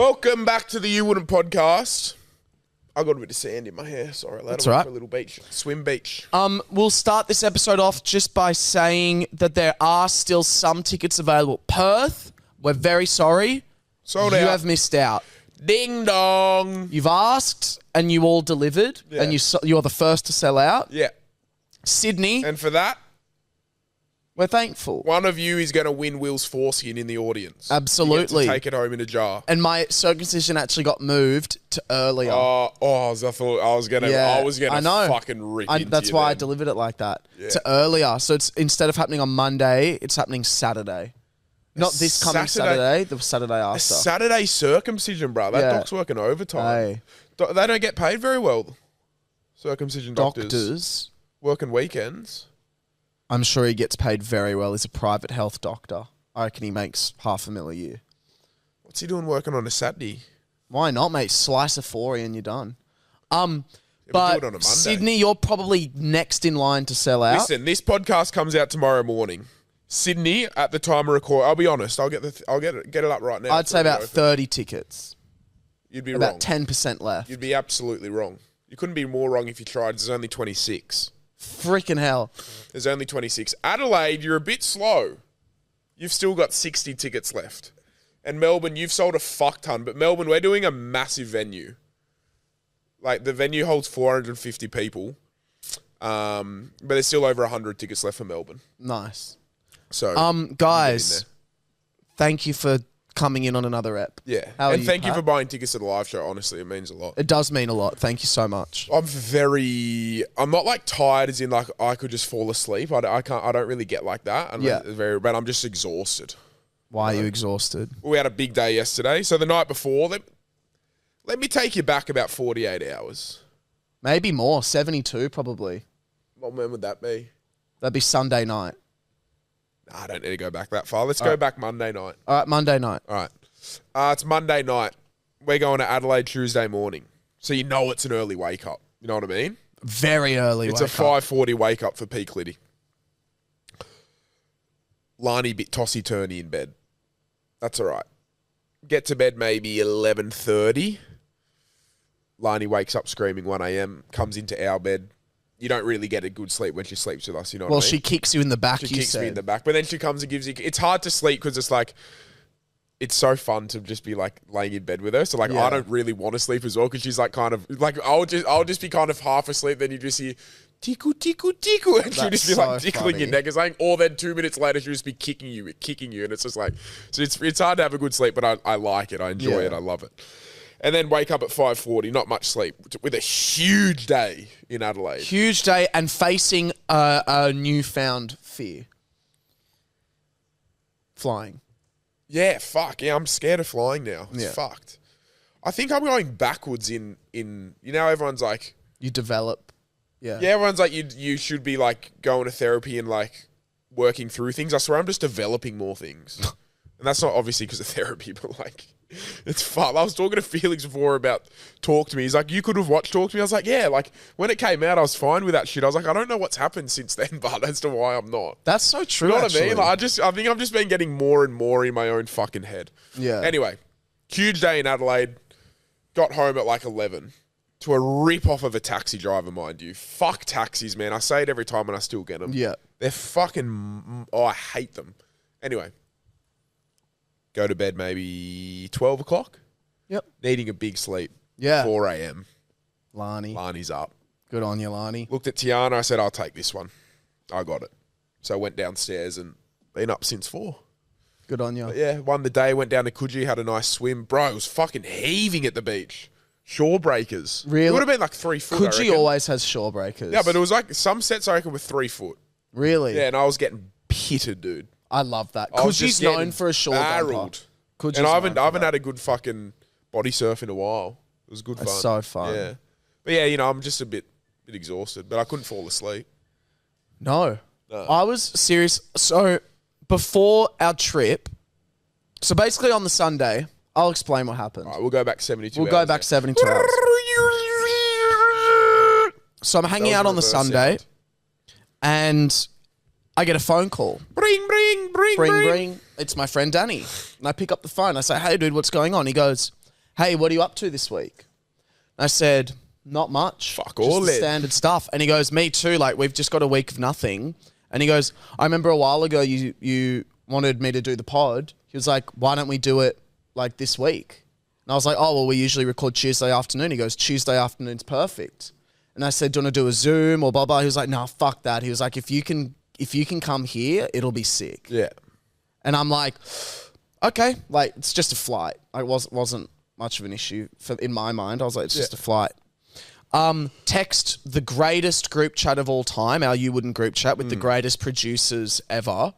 Welcome back to the You Wouldn't podcast. I got a bit of sand in my hair. Sorry, That's right. For a little swim beach. We'll start this episode off just by saying that there are still some tickets available. Perth, we're very sorry. Sold out. You have missed out. Ding dong. You've asked and you all delivered, Yeah. and you're the first to sell out. Yeah. Sydney, And for that, we're thankful. one of you is going to win Will's foreskin in the audience. Absolutely. You get to take it home in a jar. And my circumcision actually got moved to earlier. I thought I was gonna I know. fucking rip into That's you why I then. delivered it like that. Yeah. To earlier. So it's instead of happening on Monday, it's happening Saturday. Not this coming Saturday, the Saturday A after. Saturday circumcision, bro. That Yeah. doc's working overtime. Hey. They don't get paid very well. Circumcision doctors. Working weekends. I'm sure he gets paid very well. He's a private health doctor. I reckon he makes $500,000 a year. What's he doing working on a Saturday? Why not, mate? Slice a 40 and you're done. but do it But on a Monday. Sydney, you're probably next in line to sell out. Listen, this podcast comes out tomorrow morning. Sydney, at the time of record, I'll be honest. I'll get it up right now. I'd say about 30 tickets. You'd be About wrong. 10% left. You'd be absolutely wrong. You couldn't be more wrong if you tried. There's only 26. Freaking hell. There's only 26. Adelaide, you're a bit slow. You've still got 60 tickets left. And Melbourne, you've sold a fuck ton. But Melbourne, we're doing a massive venue. Like, the venue holds 450 people. But there's still over 100 tickets left for Melbourne. Nice. So, guys, thank you for coming in on another ep. yeah. How are And you, thank you Pat? for buying tickets to the live show. Honestly, it means a lot. It does mean a lot. Thank you so much. I'm not like tired as in like I could just fall asleep. I don't really get like that. Yeah. But I'm just exhausted. Why are you exhausted? We had a big day yesterday. So the night before, let me take you back about 48 hours. Maybe more. 72 probably. What when would that be? That'd be Sunday night. Nah, I don't need to go back that far. Let's go back Monday night. All right, Monday night. All right. It's Monday night. We're going to Adelaide Tuesday morning. So you know it's an early wake up. You know what I mean? Very early. It's a 5:40 wake up for Peak Liddy. Lani bit tossy-turny in bed. That's all right. Get to bed maybe 11:30. Lani wakes up screaming 1 a.m., comes into our bed. You don't really get a good sleep when she sleeps with us, you know what I mean? Well, she kicks you in the back, She you kicks said. me in the back. But then she comes and gives you... It's hard to sleep because it's like... It's so fun to just be like laying in bed with her. So like Yeah. I don't really want to sleep as well because she's like kind of... Like I'll just be kind of half asleep. Then you just hear... Tickle, tickle, tickle. And she'll just be like so tickling your funny. neck or something. Or then 2 minutes later, she'll just be kicking you. And it's just like... So it's hard to have a good sleep, but I like it. I enjoy Yeah. it. I love it. And then wake up at 5:40, not much sleep, with a huge day in Adelaide. Huge day and facing a newfound fear. Flying. Yeah, fuck. Yeah, I'm scared of flying now. It's Yeah. fucked. I think I'm going backwards in you know, everyone's like, You develop. Yeah. yeah, everyone's like, you should be like going to therapy and like working through things. I swear I'm just developing more things. And that's not obviously because of therapy, but like, it's fun. I was talking to Felix before about Talk to Me. He's like, you could have watched Talk to Me. I was like, yeah, like when it came out, I was fine with that shit. I was like, I don't know what's happened since then, but as to why I'm not. That's so true, You know what actually. I mean? Like, I think I've just been getting more and more in my own fucking head. Yeah. Anyway, huge day in Adelaide. Got home at like 11 to a rip off of a taxi driver, mind you. Fuck taxis, man. I say it every time and I still get them. Yeah. They're fucking... Oh, I hate them. Anyway. Go to bed maybe 12 o'clock. Yep. Needing a big sleep. Yeah. 4 a.m. Lani. Lani's up. Good on you, Lani. Looked at Tiana. I said, I'll take this one. I got it. So I went downstairs and been up since 4. Good on you. But yeah, won the day, went down to Coogee, had a nice swim. Bro, it was fucking heaving at the beach. Shore breakers. Really? It would have been like 3 foot, I Coogee reckon. always has shore breakers. Yeah, but it was like some sets I reckon were 3 foot. Really? Yeah, and I was getting pitted, dude. I love that. I was Coogie's just getting known for a shore barreled. Coogie's And I known for haven't that. had a good fucking body surf in a while. It was good That's fun. so fun. Yeah. But yeah, you know, I'm just a bit exhausted, but I couldn't fall asleep. No. I was serious. So before our trip, so basically on the Sunday, I'll explain what happened. All right, we'll go back 72 We'll hours. go back 72 hours. So I'm hanging out on the Sunday, and I get a phone call. Bring. Bring. It's my friend Danny. And I pick up the phone. I say, hey, dude, what's going on? He goes, hey, what are you up to this week? And I said, not much. Fuck just all the it. standard stuff. And he goes, me too. Like, we've just got a week of nothing. And he goes, I remember a while ago you wanted me to do the pod. He was like, why don't we do it like this week? And I was like, oh, well, we usually record Tuesday afternoon. He goes, Tuesday afternoon's perfect. And I said, do you want to do a Zoom or blah, blah? He was like, no, fuck that. He was like, if you can come here, it'll be sick. Yeah. And I'm like, okay, like, it's just a flight. It wasn't much of an issue in my mind. I was like, it's just a flight. Text the greatest group chat of all time, our You Wouldn't group chat with the greatest producers ever.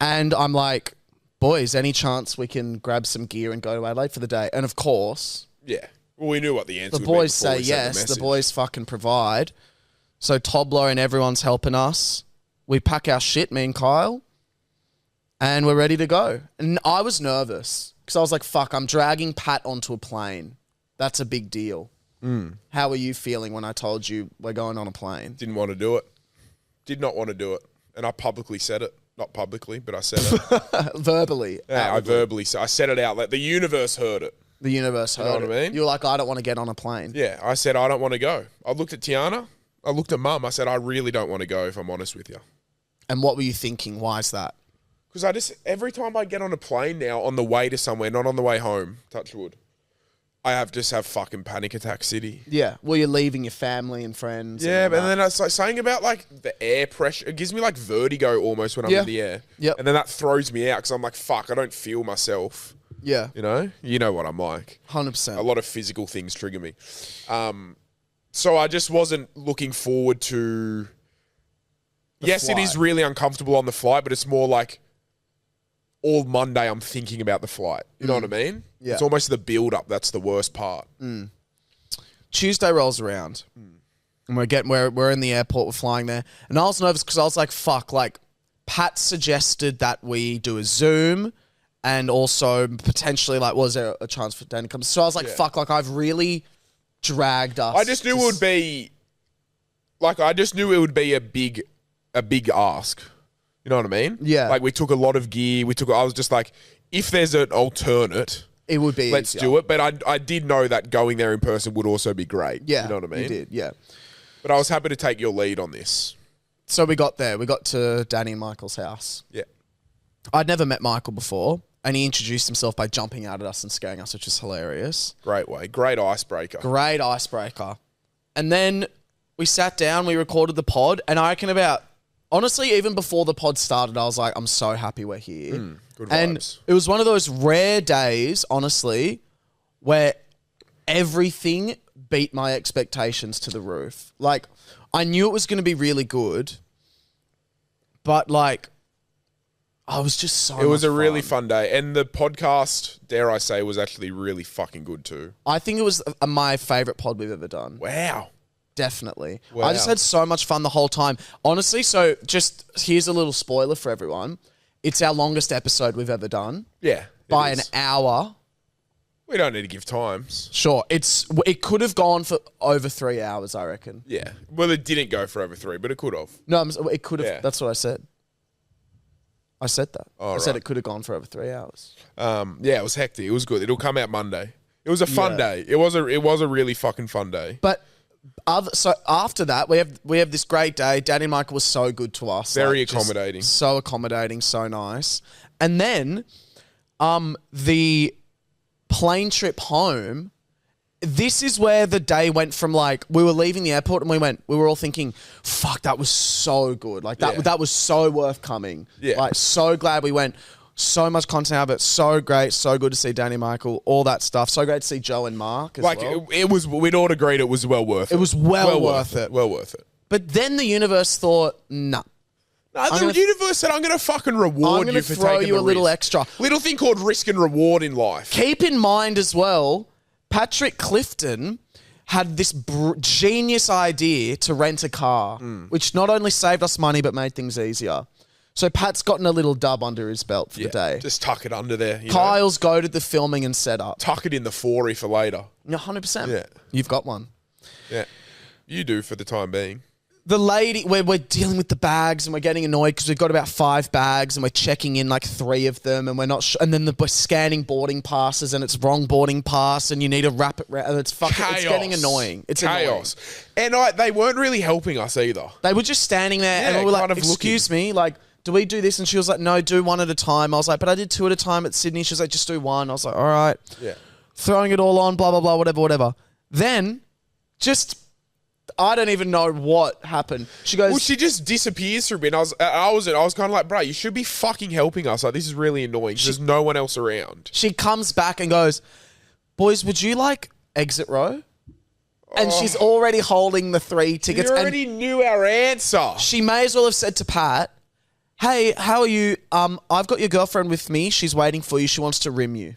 And I'm like, boys, any chance we can grab some gear and go to Adelaide for the day? And of course... Yeah. Well, we knew what the answer the would be. boys say yes. The boys fucking provide. So Tobler and everyone's helping us. We pack our shit, me and Kyle, and we're ready to go. And I was nervous because I was like, fuck, I'm dragging Pat onto a plane. That's a big deal. How were you feeling when I told you we're going on a plane? Didn't want to do it. Did not want to do it. And I publicly said it. Not publicly, but I said it. Verbally. Yeah, I verbally said I said it out. Like, the universe heard it. The universe heard You know what it. I mean? You were like, I don't want to get on a plane. Yeah, I said I don't want to go. I looked at Tiana. I looked at Mum. I said, I really don't want to go, if I'm honest with you. And what were you thinking? Why is that? Because every time I get on a plane now, on the way to somewhere, not on the way home, touch wood, I just have fucking panic attack city. Yeah. Well, you're leaving your family and friends. Yeah, and but then it's like saying about like the air pressure. It gives me like vertigo almost when I'm in the air. Yep. And then that throws me out because I'm like, fuck, I don't feel myself. Yeah. You know what I'm like. 100%. A lot of physical things trigger me. So I just wasn't looking forward to... Yes, flight. it is really uncomfortable on the flight, but it's more like all Monday I'm thinking about the flight. You know what I mean? Yeah. It's almost the build-up that's the worst part. Tuesday rolls around. And we're in the airport, we're flying there. And I was nervous because I was like, fuck, like, Pat suggested that we do a Zoom and also potentially, like, was there a chance for Dan to come? So I was like, fuck, like, I've really dragged us. I just knew it would be... Like, I just knew it would be a big ask. You know what I mean? Yeah. Like, we took a lot of gear. I was just like, if there's an alternate... It would be let's easier. do it. But I did know that going there in person would also be great. Yeah. You know what I mean? You did, yeah. But I was happy to take your lead on this. So we got there. We got to Danny and Michael's house. Yeah. I'd never met Michael before, and he introduced himself by jumping out at us and scaring us, which is hilarious. Great way. Great icebreaker. Great icebreaker. And then we sat down, we recorded the pod, and I reckon honestly, even before the pod started, I was like, I'm so happy we're here. Good and vibes. it was one of those rare days, honestly, where everything beat my expectations to the roof. Like, I knew it was going to be really good, but like, I was just so It was much a really fun day. And the podcast, dare I say, was actually really fucking good too. I think it was my favourite pod we've ever done. Wow. Definitely. Wow. I just had so much fun the whole time. Honestly, so just here's a little spoiler for everyone. It's our longest episode we've ever done. Yeah. By an hour. We don't need to give times. Sure. It could have gone for over 3 hours, I reckon. Yeah. Well, it didn't go for over 3, but it could have. No, it could have. Yeah. That's what I said. I said that. Oh, I said right. it could have gone for over 3 hours. Yeah, it was hectic. It was good. It'll come out Monday. It was a fun day. It was a really fucking fun day. But so after that, we have this great day. Danny and Michael was so good to us. Very like, just accommodating. So accommodating, so nice. And then the plane trip home, this is where the day went from like, we were leaving the airport and we were all thinking, fuck, that was so good. Like that was so worth coming. Yeah. Like so glad we went. So much content out of it. So great. So good to see Danny, Michael, all that stuff. So great to see Joe and Mark as well. It was, we'd all agreed it was well worth it. It was well worth it. Well worth it. But then the universe thought, nah. The universe said, I'm going to fucking reward you for taking the risk. I'm going to throw you a little extra. Little thing called risk and reward in life. Keep in mind as well, Patrick Clifton had this genius idea to rent a car, which not only saved us money, but made things easier. So Pat's gotten a little dub under his belt for the day. Just tuck it under there. Kyle's goaded the filming and setup. Tuck it in the 40 for later. Yeah, 100%. Yeah. You've got one. Yeah. You do for the time being. the lady, we're dealing with the bags and we're getting annoyed because we've got about 5 bags and we're checking in like 3 of them and we're not and then we're scanning boarding passes and it's wrong boarding pass and you need to wrap it and it's fucking it's getting annoying. It's chaos. Annoying. And they weren't really helping us either. They were just standing there and we were like, excuse me, like, do we do this? And she was like, no, do 1 at a time. I was like, but I did 2 at a time at Sydney. She was like, just do 1. I was like, all right. Yeah. Throwing it all on, blah, blah, blah, whatever. Then I don't even know what happened. She goes... Well, she just disappears for a bit. I was kind of like, bro, you should be fucking helping us. Like, this is really annoying. There's no one else around. She comes back and goes, boys, would you like exit row? And she's already holding the 3 tickets. You already knew our answer. She may as well have said to Pat, hey, how are you? I've got your girlfriend with me. She's waiting for you. She wants to rim you.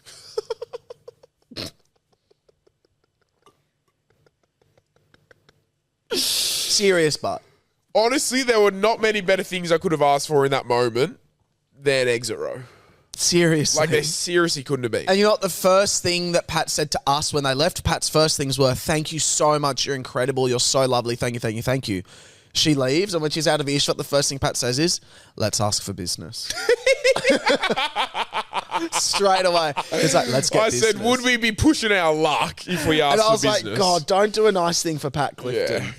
Serious, but honestly, there were not many better things I could have asked for in that moment than exit row. Seriously. Like, they seriously couldn't have been. And you know what? The first thing that Pat said to us when they left, Pat's first things were, thank you so much. You're incredible. You're so lovely. Thank you, thank you, thank you. She leaves, and when she's out of earshot, the first thing Pat says is, let's ask for business. Straight away. He's like, let's get business. I said, would we be pushing our luck if we asked for business? And I was like, God, don't do a nice thing for Pat Clifton. Yeah.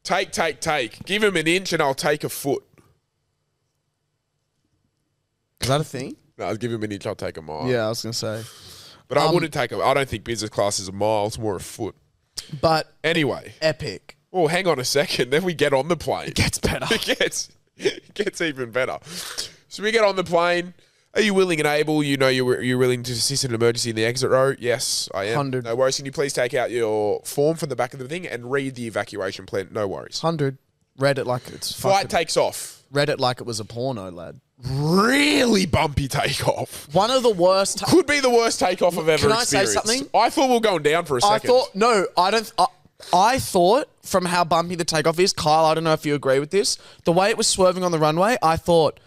Take. Give him an inch and I'll take a foot. Is that a thing? No, I'll give him an inch, I'll take a mile. Yeah, I was going to say. But I wouldn't take I don't think business class is a mile, it's more a foot. But anyway. Epic. Oh, hang on a second. Then we get on the plane. It gets better. It gets even better. So we get on the plane. Are you willing and able? You know you're willing to assist in an emergency in the exit row? Yes, I am. 100. No worries. Can you please take out your form from the back of the thing and read the evacuation plan? No worries. 100. Read it like it's Flight takes off. Read it like it was a porno, lad. Really bumpy takeoff. One of the worst. Could be the worst takeoff I've ever experienced. Can I say something? I thought we were going down for a second. I thought from how bumpy the takeoff is, Kyle, I don't know if you agree with this, the way it was swerving on the runway, I thought,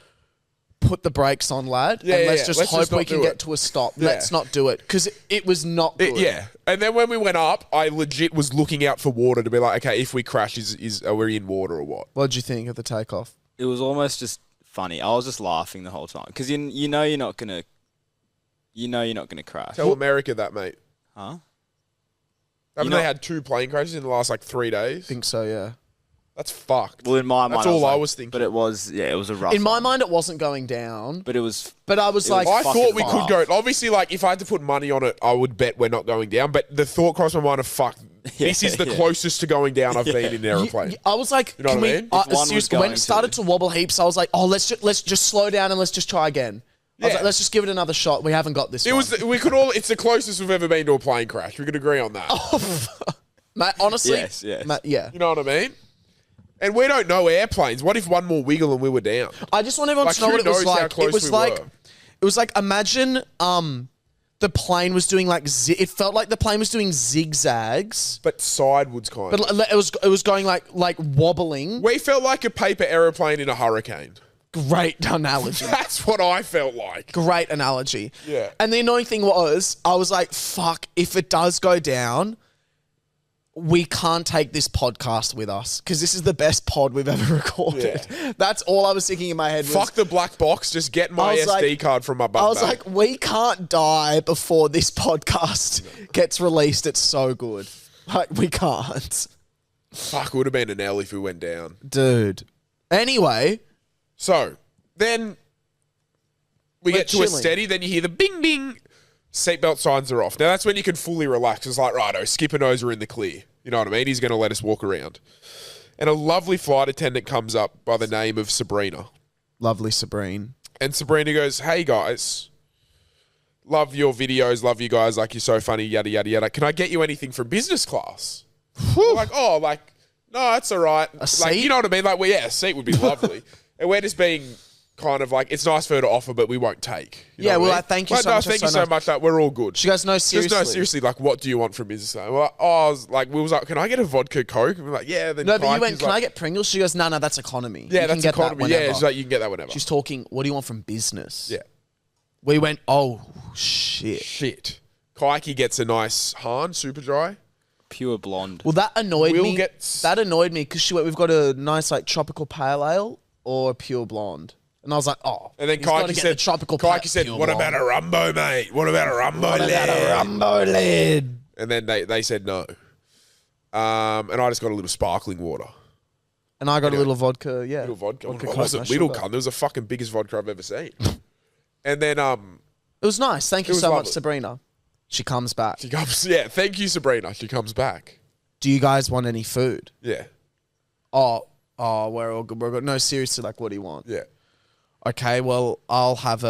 put the brakes on, lad, and let's just hope we can get to a stop. Yeah. Let's not do it, because it was not good. And then when we went up, I legit was looking out for water to be like, okay, if we crash, are we in water or what? What did you think of the takeoff? It was almost just funny. I was just laughing the whole time, because you know you're not gonna crash. Tell America that, mate. Huh? Haven't they had 2 plane crashes in the last 3 days? I think so, yeah. That's fucked. Well, in my mind, that's all I was thinking. But it was a rough. In my mind, it wasn't going down. But it was. But I was like, I thought we could go. Obviously, like if I had to put money on it, I would bet we're not going down. But the thought crossed my mind of this is the closest to going down I've been in an aeroplane. I was like, you know what I mean? Seriously, when it started to wobble heaps, I was like, oh, let's just slow down and let's just try again. I was like, let's just give it another shot. We haven't got this. It's the closest we've ever been to a plane crash. We could agree on that. Mate, honestly, yes. Mate, yeah. You know what I mean? And we don't know airplanes. What if one more wiggle and we were down? I just want everyone to know what it was like. It was like imagine the plane was doing it felt like the plane was doing zigzags, but sideways kind. But it was going like wobbling. We felt like a paper aeroplane in a hurricane. Great analogy. That's what I felt like. Great analogy. Yeah. And the annoying thing was, I was like, fuck, if it does go down, we can't take this podcast with us because this is the best pod we've ever recorded. Yeah. That's all I was thinking in my head. Fuck the black box. Just get my SD card from my bum. I was like, we can't die before this podcast gets released. It's so good. Like, we can't. Fuck, it would have been an L if we went down. Dude. Anyway. So, then we get to a steady, then you hear the bing, bing. Seatbelt signs are off. Now, that's when you can fully relax. It's like, righto, skipper knows we're in the clear. You know what I mean? He's going to let us walk around. And a lovely flight attendant comes up by the name of Sabrina. Lovely Sabrina. And Sabrina goes, hey, guys, love your videos, love you guys, like you're so funny, yada, yada, yada. Can I get you anything from business class? Like, no, that's all right. A seat? You know what I mean? Like, well, yeah, a seat would be lovely. And we're just being kind of like, it's nice for her to offer, but we won't take. You know I thank you so much. Thank you so much. Like, we're all good. She goes, no, seriously. Just, no, seriously, like, what do you want from business? Well, we was like, can I get a vodka Coke? And we're like, yeah. Then no, but you went, can I get Pringles? She goes, no, that's economy. Yeah, that's economy. Yeah, she's like, you can get that whenever. She's talking, what do you want from business? Yeah. We went, oh, shit. Shit. Kaiki gets a nice Han, super dry. pure blonde. Well, that annoyed Will me. gets- That annoyed me because she went, we've got a nice like tropical pale ale or a pure blonde. And I was like, oh. And then he's gotta Kaiki get said, the tropical said, pure what blonde. about a Rumbo, mate? What about a Rumbo What about a Rumbo lid? And then they said no. And I just got a little sparkling water. And I got a little vodka, yeah. Little vodka. It Coke, wasn't no little, sugar. cunt. It was the fucking biggest vodka I've ever seen. And then It was nice. Thank you was so lovely. much, Sabrina. She comes back. she comes, yeah, thank you, Sabrina. She comes back. Do you guys want any food? Yeah. Oh, we're all good. We're good. No, seriously, like, what do you want? Yeah. Okay, well, I'll have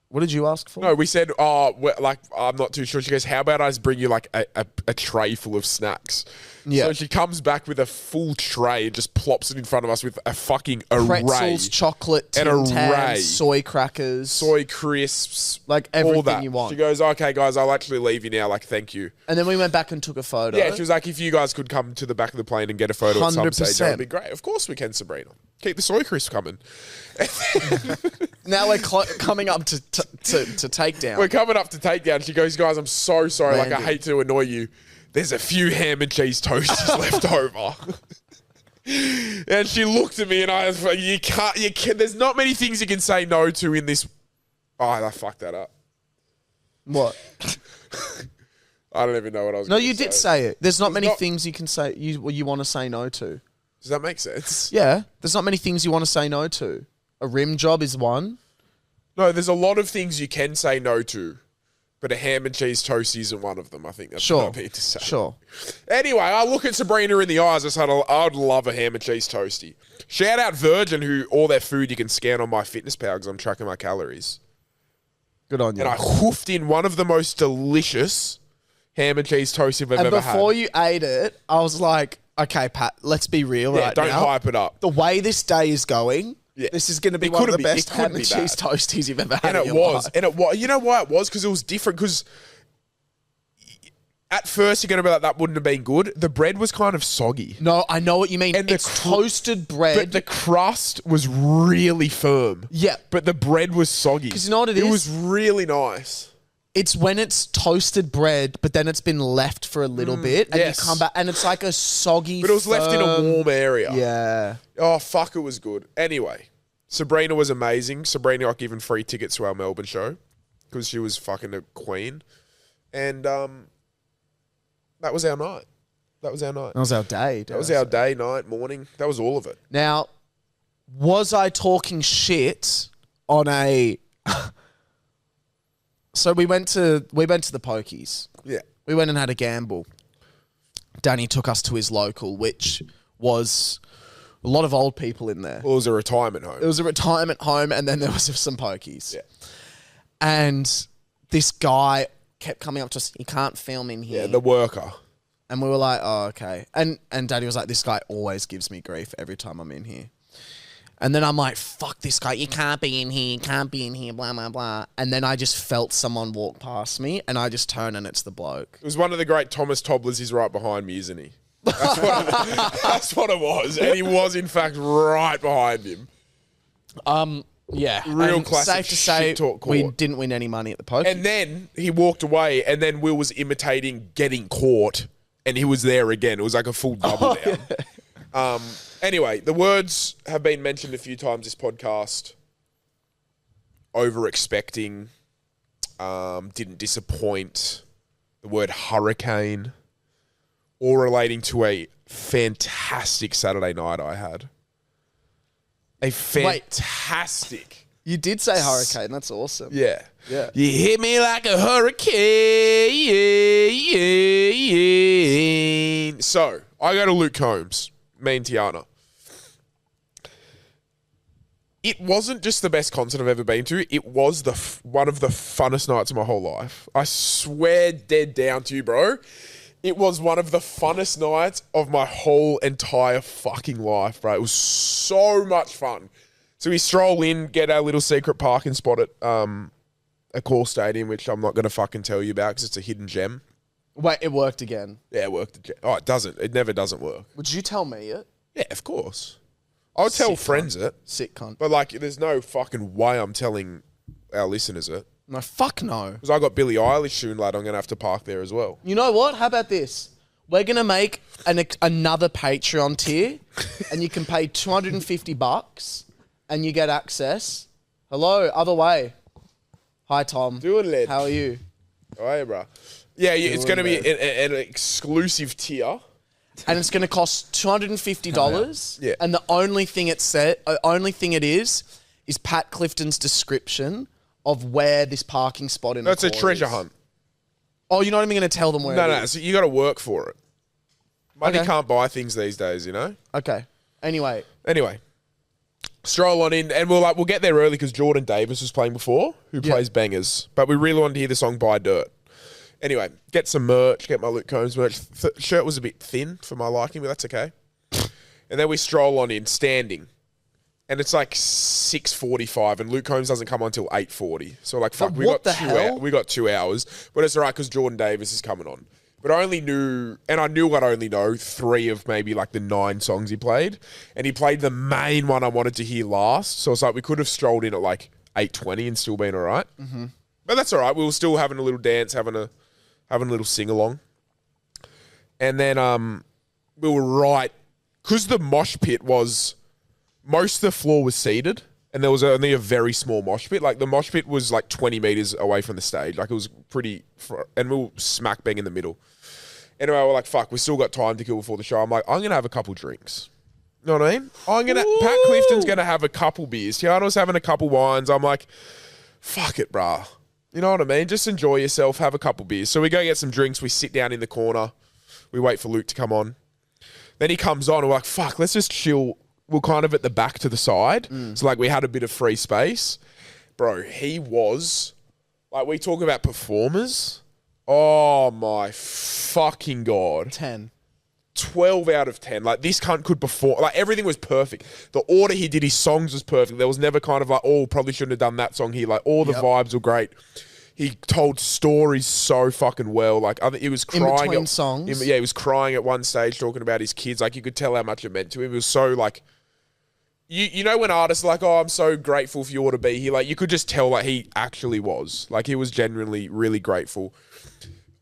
what did you ask for? No, we said, I'm not too sure. She goes, how about I just bring you like a tray full of snacks? Yeah. So she comes back with a full tray and just plops it in front of us with a fucking array. Pretzels, chocolate, An Tim array. Tams, soy crackers. Soy crisps. Like all everything that. you want. She goes, okay, guys, I'll actually leave you now. Like, thank you. And then we went back and took a photo. Yeah, she was like, if you guys could come to the back of the plane and get a photo at some stage, that would 100%. be great. Of course we can, Sabrina. Keep the soy crisp coming. Now we're coming up to takedown. We're coming up to takedown. She goes, guys, I'm so sorry. Like, I Landed. hate to annoy you. There's a few ham and cheese toasties left over. And she looked at me and I was like, you can't, there's not many things you can say no to in this. Oh, I fucked that up. What? I don't even know what I was No, gonna you did say it. There's not There's many not- things you can say you want to say no to. Does that make sense? Yeah, there's not many things you want to say no to. A rim job is one. No, there's a lot of things you can say no to, but a ham and cheese toastie isn't one of them. I think that's Sure. what I mean to say. Sure. Anyway, I look at Sabrina in the eyes. I said, I'd love a ham and cheese toastie. Shout out Virgin, who all their food you can scan on my Fitness Pal because I'm tracking my calories. Good on you. And I hoofed in one of the most delicious ham and cheese toasties I've And ever had. before you ate it, I was like, okay, Pat, let's be real Yeah, right don't now. hype it up. The way this day is going, Yeah. this is going to be It one of the couldn't be- it best couldn't ham and be cheese bad. toasties you've ever had And in it your was. life. And it was. You know why it was? Because it was different. Because at first you're going to be like, that wouldn't have been good. The bread was kind of soggy. No, I know what you mean. And the It's cr- toasted bread. But the crust was really firm. Yeah. But the bread was soggy. 'Cause you know what it It is? was really nice. It's when it's toasted bread, but then it's been left for a little bit, and yes. you come back, and it's like a soggy. But it was left in a firm- warm area. Yeah. Oh, fuck, it was good. Anyway, Sabrina was amazing. Sabrina got given free tickets to our Melbourne show because she was fucking a queen. And that was our night. That was our night. That was our day. That was our day, night, morning. That was all of it. Now, was I talking shit on a? So we went to the Pokies. Yeah. We went and had a gamble. Danny took us to his local, which was a lot of old people in there. Well, it was a retirement home. It was a retirement home, and then there was some Pokies. Yeah. And this guy kept coming up to us. You can't film in here. Yeah, the worker. And we were like, oh, okay. And Daddy was like, this guy always gives me grief every time I'm in here. And then I'm like, fuck this guy. You can't be in here. You can't be in here, blah, blah, blah. And then I just felt someone walk past me, and I just turn, and it's the bloke. It was one of the great Thomas Toblers. He's right behind me, isn't he? That's what it was. And he was, in fact, right behind him. Yeah. Real And classic safe to say, shit talk we court. didn't win any money at the poker. And then he walked away, and then Will was imitating getting caught, and he was there again. It was like a full double down. Anyway, the words have been mentioned a few times this podcast. Over-expecting, didn't disappoint, the word hurricane, all relating to a fantastic Saturday night I had. A fantastic... You did say hurricane. That's awesome. Yeah. Yeah. You hit me like a hurricane. So, I go to Luke Combs, me and Tiana. It wasn't just the best concert I've ever been to. It was one of the funnest nights of my whole life. I swear dead down to you, bro. It was one of the funnest nights of my whole entire fucking life, bro. It was so much fun. So we stroll in, get our little secret parking spot at a Core Stadium, which I'm not going to fucking tell you about because it's a hidden gem. Wait, it worked again. Yeah, it worked. Oh, it doesn't. It never doesn't work. Would you tell me it? Yeah, of course. I would tell Sick friends it, Sick cunt. but like, there's no fucking way I'm telling our listeners it. No, fuck no. Because I got Billie Eilish soon, lad. I'm going to have to park there as well. You know what? How about this? We're going to make another Patreon tier and you can pay $250 and you get access. Hello, other way. Hi, Tom. Doing it. How are you? Oh, hey, bro. Yeah, it's going to be an exclusive tier. And it's going to cost $250. Yeah. And the only thing it is Pat Clifton's description of where this parking spot in That's the a core treasure is. hunt. Oh, you're not even going to tell them where it No, is? so you got to work for it. Money Okay. can't buy things these days, you know? Okay. Anyway. Stroll on in, and we'll get there early because Jordan Davis was playing before, who plays bangers. But we really wanted to hear the song Buy Dirt. Anyway, get some merch, get my Luke Combs merch. Shirt was a bit thin for my liking, but that's okay. And then we stroll on in, standing. And it's like 6:45, and Luke Combs doesn't come on until 8:40. So like, fuck, we got 2 hours. But it's all right because Jordan Davis is coming on. But I only knew, and I knew I'd only know 3 of maybe like the 9 songs he played. And he played the main one I wanted to hear last. So it's like we could have strolled in at like 8:20 and still been all right. Mm-hmm. But that's all right. We were still having a little dance, having a little sing-along. And then we were right, because the mosh pit was, most of the floor was seated. And there was only a very small mosh pit. Like, the mosh pit was like 20 meters away from the stage. Like, it was pretty... And we were smack bang in the middle. Anyway, we're like, fuck, we still got time to kill before the show. I'm like, I'm going to have a couple drinks. You know what I mean? Pat Clifton's going to have a couple beers. Tiano's having a couple wines. I'm like, fuck it, brah. You know what I mean? Just enjoy yourself. Have a couple beers. So we go get some drinks. We sit down in the corner. We wait for Luke to come on. Then he comes on. We're like, fuck, let's just chill. We're kind of at the back to the side. So, like, we had a bit of free space. Bro, he was... Like, we talk about performers. Oh, my fucking God. 10. 12 out of 10. Like, this cunt could perform. Like, everything was perfect. The order he did his songs was perfect. There was never kind of like, oh, probably shouldn't have done that song here. Like, all the vibes were great. He told stories so fucking well. Like, he was crying. In between songs? Yeah, he was crying at one stage talking about his kids. Like, you could tell how much it meant to him. It was so, like... You know when artists are like, oh, I'm so grateful for you to be here. Like, you could just tell like he actually was. Like, he was genuinely really grateful.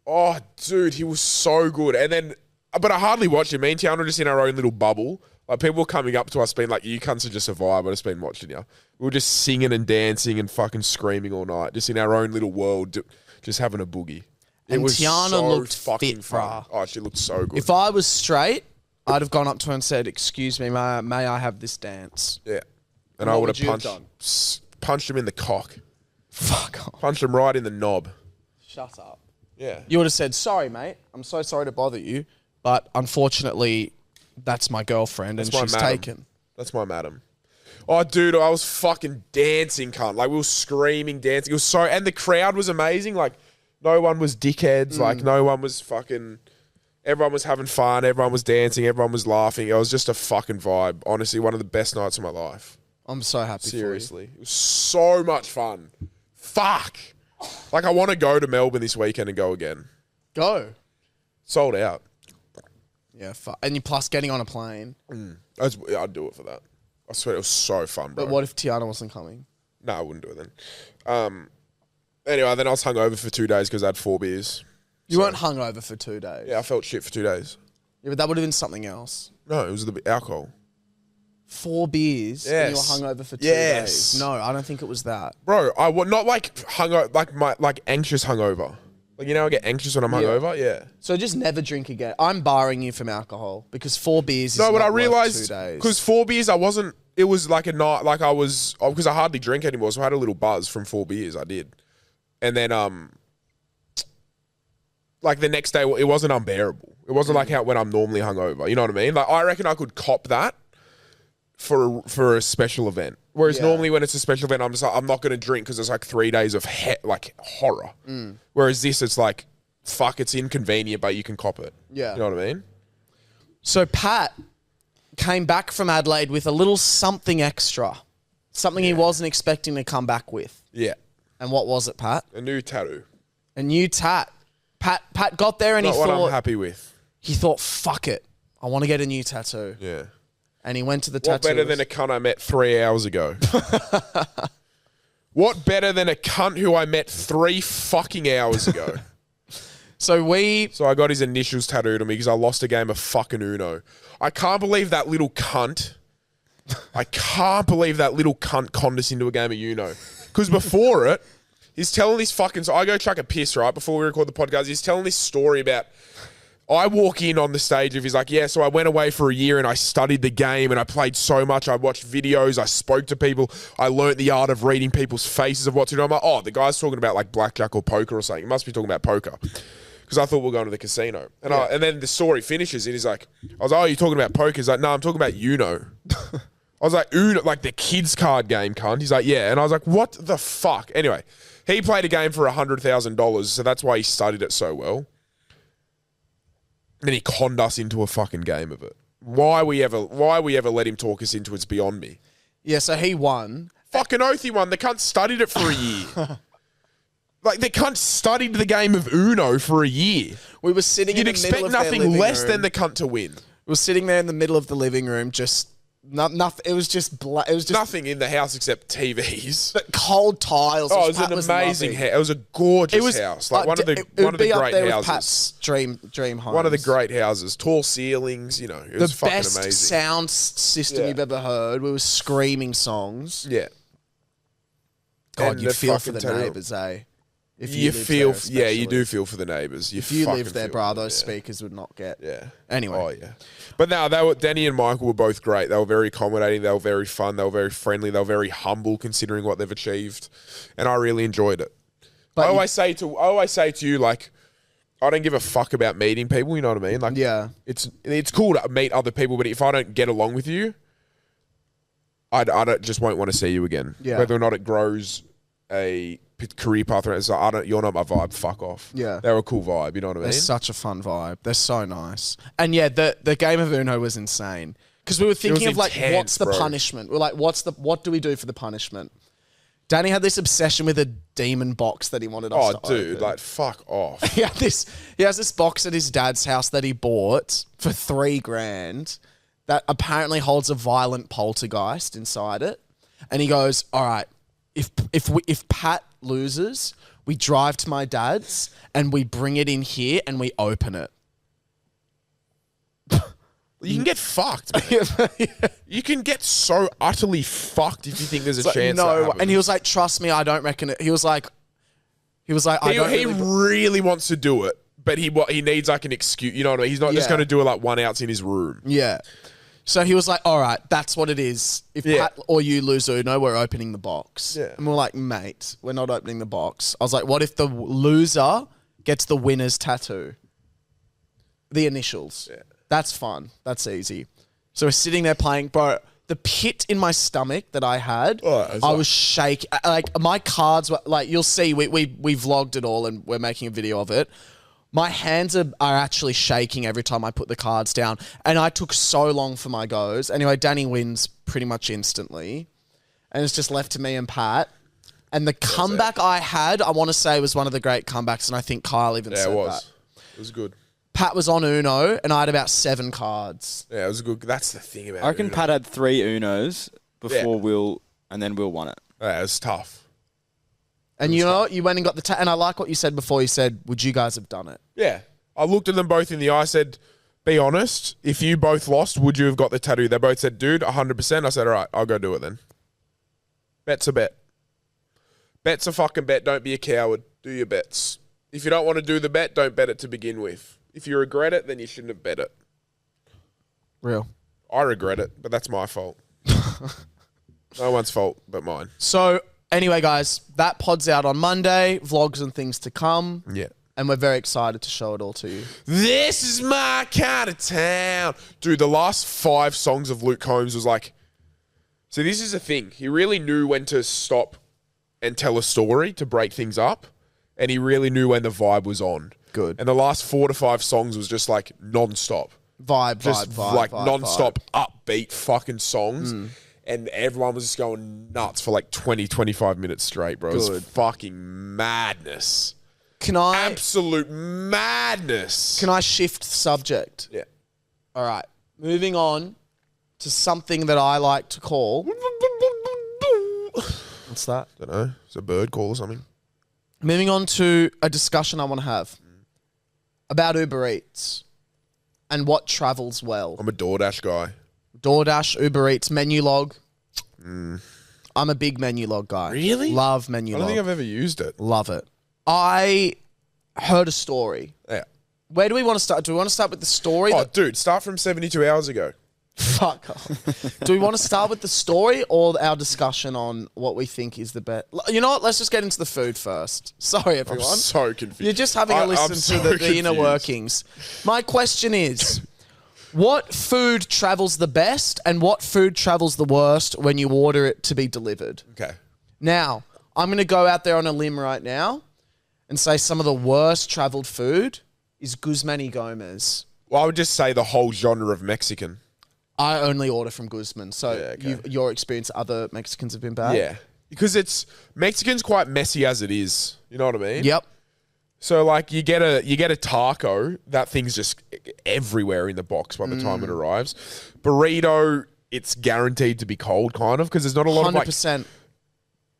Oh, dude, he was so good. And then, but I hardly watched him. Me and Tiana were just in our own little bubble. Like, people were coming up to us being like, you cunts are just a vibe. I just been watching you. We were just singing and dancing and fucking screaming all night. Just in our own little world, just having a boogie. And Tiana looked fucking fit, fun. brah. Oh, she looked so good. If I was straight, I'd have gone up to her and said, excuse me, may I have this dance? Yeah. And what I would would have you have done? punched him in the cock. Fuck off. Punched him right in the knob. Shut up. Yeah. You would have said, sorry, mate. I'm so sorry to bother you. But unfortunately, that's my girlfriend and my she's madam. taken. That's my madam. Oh, dude, I was fucking dancing, cunt. Like, we were screaming, dancing. It was so... And the crowd was amazing. Like, no one was dickheads. Like, no one was fucking... Everyone was having fun. Everyone was dancing. Everyone was laughing. It was just a fucking vibe. Honestly, one of the best nights of my life. I'm so happy Seriously. It was so much fun. Fuck. Like, I want to go to Melbourne this weekend and go again. for you. Go. Sold out. Yeah, and you plus getting on a plane. I'd do it for that. I swear it was so fun, bro. But what if Tiana wasn't coming? No, I wouldn't do it then. Anyway, then I was hungover for 2 days because I had 4 beers. You weren't hungover for 2 days. Yeah, I felt shit for 2 days. Yeah, but that would have been something else. No, it was the alcohol. 4 beers and you were Yes. hungover for 2 Yes. days. No, I don't think it was that. Bro, I would not like hungover, like anxious hungover. Like, you know, I get anxious when I'm hungover. Yeah. So just never drink again. I'm barring you from alcohol because 4 beers is No, but not I worth realized 2 days. because 4 beers, I wasn't. It was like a night, like I was because I hardly drink anymore, so I had a little buzz from 4 beers. I did, and then like the next day, it wasn't unbearable. It wasn't like how when I'm normally hungover. You know what I mean? Like, I reckon I could cop that for a special event. Whereas normally when it's a special event, I'm just like, I'm not going to drink because it's like 3 days of like horror. Whereas this, it's like, fuck, it's inconvenient, but you can cop it. Yeah. You know what I mean? So Pat came back from Adelaide with a little something extra. Something he wasn't expecting to come back with. Yeah. And what was it, Pat? A new tattoo. A new tat. Pat got there and Not he what thought... I'm happy with. He thought, fuck it. I want to get a new tattoo. Yeah. And he went to the What tattoo. better than a cunt I met 3 hours ago? What better than a cunt who I met 3 fucking hours ago? So I got his initials tattooed on me because I lost a game of fucking Uno. I can't believe that little cunt. I can't believe that little cunt conned us into a game of Uno. Because before it, he's telling this fucking... So I go chuck a piss, right, before we record the podcast. He's telling this story about... I walk in on the stage of, he's like, yeah, so I went away for a year and I studied the game and I played so much. I watched videos. I spoke to people. I learnt the art of reading people's faces of what to do. I'm like, oh, the guy's talking about like blackjack or poker or something. He must be talking about poker. Because I thought we were going to the casino. And, and then the story finishes and he's like, I was like, oh, you're talking about poker? He's like, no, I'm talking about Uno. I was like, Uno, like the kids card game, cunt. He's like, yeah. And I was like, what the fuck? Anyway, he played a game for $100,000, so that's why he studied it so well. And he conned us into a fucking game of it. Why we ever let him talk us into it's beyond me. Yeah, so he won. Fucking oath he won. The cunt studied it for a year. Like, the cunt studied the game of Uno for a year. We were sitting in the middle of You'd expect nothing less than the cunt to win. We were sitting there in the middle of the living room, just... Nothing. It was just nothing in the house except TVs. But cold tiles. Oh, it was an amazing house. It was a gorgeous house. Like one of the great houses. Pat's dream home. One of the great houses. Tall ceilings. You know, it was fucking amazing. The best sound system you've ever heard. We were screaming songs. Yeah. God, you feel for the neighbours, eh? If you feel, yeah, you do feel for the neighbours. If you lived there, bro, those speakers would not get. Yeah. Anyway. Oh yeah. But no, Danny and Michael were both great. They were very accommodating. They were very fun. They were very friendly. They were very humble considering what they've achieved, and I really enjoyed it. But I always say to you, like, I don't give a fuck about meeting people. You know what I mean? Like, yeah, it's cool to meet other people, but if I don't get along with you, I just won't want to see you again. Yeah. Whether or not it grows a career path, so you're not my vibe. Fuck off. Yeah, they're a cool vibe. You know what I mean? They're such a fun vibe. They're so nice. And yeah, the game of Uno was insane because we were thinking of like, intense, what's the punishment? We're like, what do we do for the punishment? Danny had this obsession with a demon box that he wanted us to dude, open. like fuck off. He has this box at his dad's house that he bought for $3,000 that apparently holds a violent poltergeist inside it. And he goes, all right, if Pat loses, we drive to my dad's and we bring it in here and we open it. You can get fucked, man. You can get so utterly fucked if you think there's a chance. No, and he was like, "Trust me, I don't reckon it." He was like, he really wants to do it, but he needs like an excuse. You know what I mean? He's not just going to do it like 1 ounce in his room. Yeah. So he was like, all right, that's what it is. If Pat or you lose Uno, we're opening the box. Yeah. And we're like, mate, we're not opening the box. I was like, what if the loser gets the winner's tattoo? The initials. Yeah. That's fun. That's easy. So we're sitting there playing, bro. The pit in my stomach that I had, I was shaking. Like, my cards were, like, you'll see, we vlogged it all and we're making a video of it. My hands are actually shaking every time I put the cards down. And I took so long for my goes. Anyway, Danny wins pretty much instantly. And it's just left to me and Pat. And the comeback I had, I want to say, was one of the great comebacks. And I think Kyle even said that. Yeah, it was. It was good. Pat was on Uno and I had about 7 cards. Yeah, it was good. That's the thing about it. I reckon Uno. Pat had 3 Unos before Will, and then Will won it. Yeah, it was tough. And you know what? You went and got the... and I like what you said before. You said, would you guys have done it? Yeah. I looked at them both in the eye, said, be honest, if you both lost, would you have got the tattoo? They both said, dude, 100%. I said, all right, I'll go do it then. Bet's a bet. Bet's a fucking bet. Don't be a coward. Do your bets. If you don't want to do the bet, don't bet it to begin with. If you regret it, then you shouldn't have bet it. Real. I regret it, but that's my fault. No one's fault but mine. So... anyway, guys, that pod's out on Monday. Vlogs and things to come. Yeah. And we're very excited to show it all to you. This is my kind of town. Dude, the last 5 songs of Luke Combs was like... So this is the thing. He really knew when to stop and tell a story to break things up. And he really knew when the vibe was on. Good. And the last 4 to 5 songs was just like non-stop. Vibe. Like non-stop upbeat fucking songs. And everyone was just going nuts for like 20, 25 minutes straight, bro. It was fucking madness. Absolute madness. Can I shift subject? Yeah. All right. Moving on to something that I like to call What's that? Don't know. It's a bird call or something. Moving on to a discussion I want to have about Uber Eats and what travels well. I'm a DoorDash guy. DoorDash, Uber Eats, menu log. I'm a big menu log guy. Really? Love menu I log. don't think I've ever used it. Love it. I heard a story. Yeah. Where do we want to start? Do we want to start with the story? Oh, dude, start from 72 hours ago. Fuck off. Do we want to start with the story or our discussion on what we think is the best? You know what? Let's just get into the food first. Sorry, everyone. I'm so confused. You're just having a listen I'm to so the inner confused. workings. My question is, what food travels the best and what food travels the worst when you order it to be delivered? Okay. Now, I'm going to go out there on a limb right now and say some of the worst traveled food is Guzman y Gomez. Well, I would just say the whole genre of Mexican. I only order from Guzman, so Yeah, okay. your experience, other Mexicans have been bad? Yeah. Because Mexican's quite messy as it is. You know what I mean? Yep. So like you get a taco, that thing's just everywhere in the box by the time it arrives. Burrito, it's guaranteed to be cold, kind of, because there's not a lot of like 100%.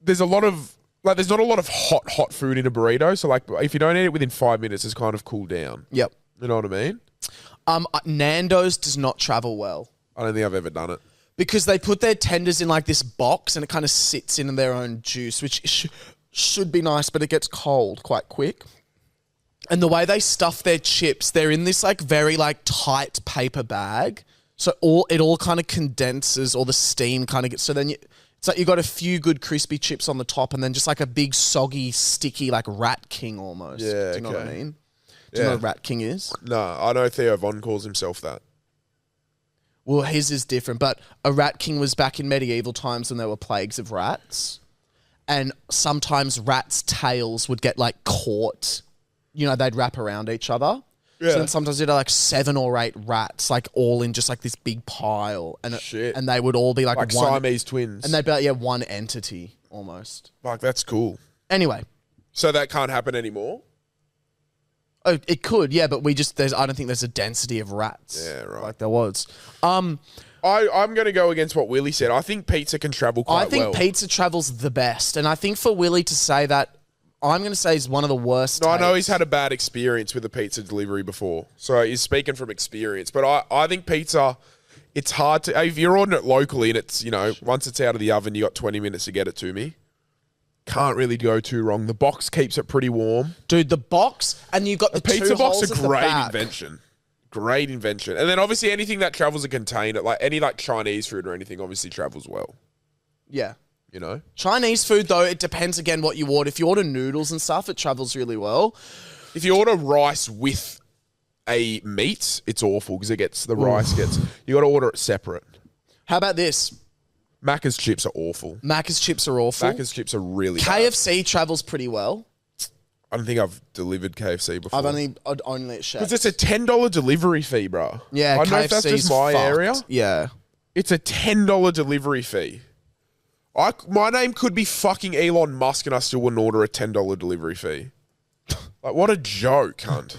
there's not a lot of hot food in a burrito. So like if you don't eat it within 5 minutes, it's kind of cooled down. Yep. You know what I mean? Nando's does not travel well. I don't think I've ever done it. Because they put their tenders in like this box and it kind of sits in their own juice, which should be nice, but it gets cold quite quick. And the way they stuff their chips, they're in this like very like tight paper bag. So it all kind of condenses, or the steam kind of gets, so then it's like you got a few good crispy chips on the top and then just like a big soggy, sticky like Rat King almost. Yeah, Do you know what I okay. mean? Do you know what Rat King is? No, I know Theo Von calls himself that. Well, his is different, but a Rat King was back in medieval times when there were plagues of rats. And sometimes rats' tails would get like caught. You know, they'd wrap around each other. Yeah. So then sometimes you'd have like 7 or 8 rats, like all in just like this big pile. And Shit. And they would all be like one. Siamese twins. And they'd be like, one entity almost. Fuck, that's cool. Anyway. So that can't happen anymore? Oh, it could, yeah, but I don't think there's a density of rats. Yeah, right. Like there was. I'm going to go against what Willie said. I think pizza can travel quite well. I think pizza travels the best. And I think for Willie to say that, I'm going to say is one of the worst. No, I know takes. he's had a bad experience with a pizza delivery before. So he's speaking from experience. But I think pizza, it's hard to... If you're ordering it locally and it's, you know, once it's out of the oven, you got 20 minutes to get it to me. Can't really go too wrong. The box keeps it pretty warm. Dude, the box, and you've got the Pizza two box holes a at the great back. invention. Great invention. And then obviously anything that travels a container, like any like Chinese food or anything, obviously travels well. Yeah. You know? Chinese food, though, it depends again what you order. If you order noodles and stuff, it travels really well. If you order rice with a meat, it's awful because the rice gets... You got to order it separate. How about this? Macca's chips are awful. Macca's chips are awful. Macca's chips are really bad. KFC travels pretty well. I don't think I've delivered KFC before. I'd only at Chefs. Because it's a $10 delivery fee, bro. Yeah, I don't know if KFC's that's just my fucked. area. Yeah. It's a $10 delivery fee. My name could be fucking Elon Musk and I still wouldn't order a $10 delivery fee. Like, what a joke, cunt.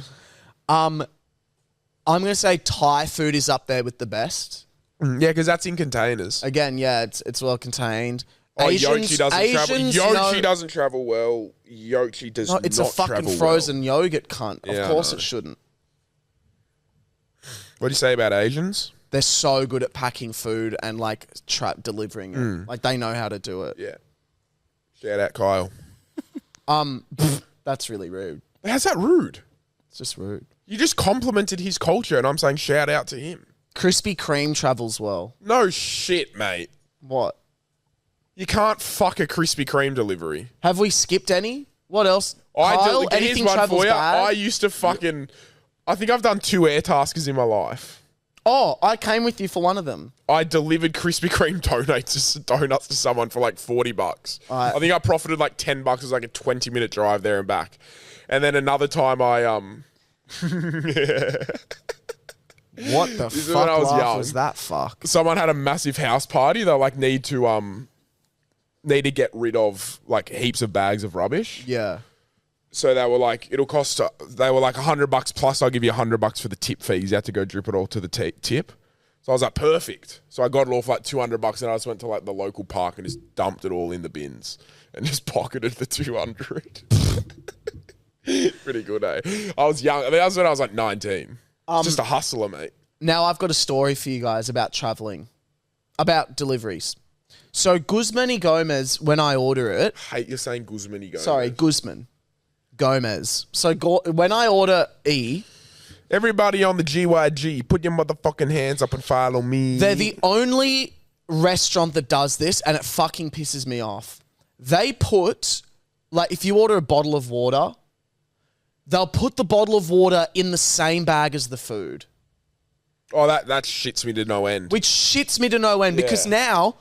I'm going to say Thai food is up there with the best. Yeah, because that's in containers. Again, yeah, it's well contained. Oh, Yochi doesn't travel. Yochi no, doesn't travel well. Yochi does not it's a fucking travel frozen yogurt, cunt. Yeah, Of course I know. it shouldn't. What do you say about Asians? They're so good at packing food and like delivering it. Like they know how to do it. Yeah. Shout out Kyle. That's really rude. How's that rude? It's just rude. You just complimented his culture and I'm saying shout out to him. Krispy Kreme travels well. No shit, mate. What? You can't fuck a Krispy Kreme delivery. Have we skipped any? What else? Here's Kyle, one anything for travels you. bad? I used to fucking... I think I've done 2 air taskers in my life. Oh, I came with you for one of them. I delivered Krispy Kreme donuts to someone for like $40. I think I profited like $10. It was like a 20-minute drive there and back. And then another time I What the is fuck when I was laugh young. was that fuck? someone had a massive house party. They like need to get rid of like heaps of bags of rubbish. Yeah. So they were like, it'll cost. They were like $100 plus. I'll give you $100 for the tip fees. You have to go drip it all to the tip. So I was like, perfect. So I got it all for like $200 and I just went to like the local park and just dumped it all in the bins and just pocketed the 200. Pretty good, eh? I was young. I mean, that was when I was like 19. Just a hustler, mate. Now I've got a story for you guys about traveling, about deliveries. So Guzman y Gomez, when I order it... Hate you're saying Guzman y Gomez. Sorry, Guzman. Gomez. So when I order E... Everybody on the GYG, put your motherfucking hands up and follow me. They're the only restaurant that does this, and it fucking pisses me off. They put... Like, if you order a bottle of water, they'll put the bottle of water in the same bag as the food. Oh, that shits me to no end. Which shits me to no end because now...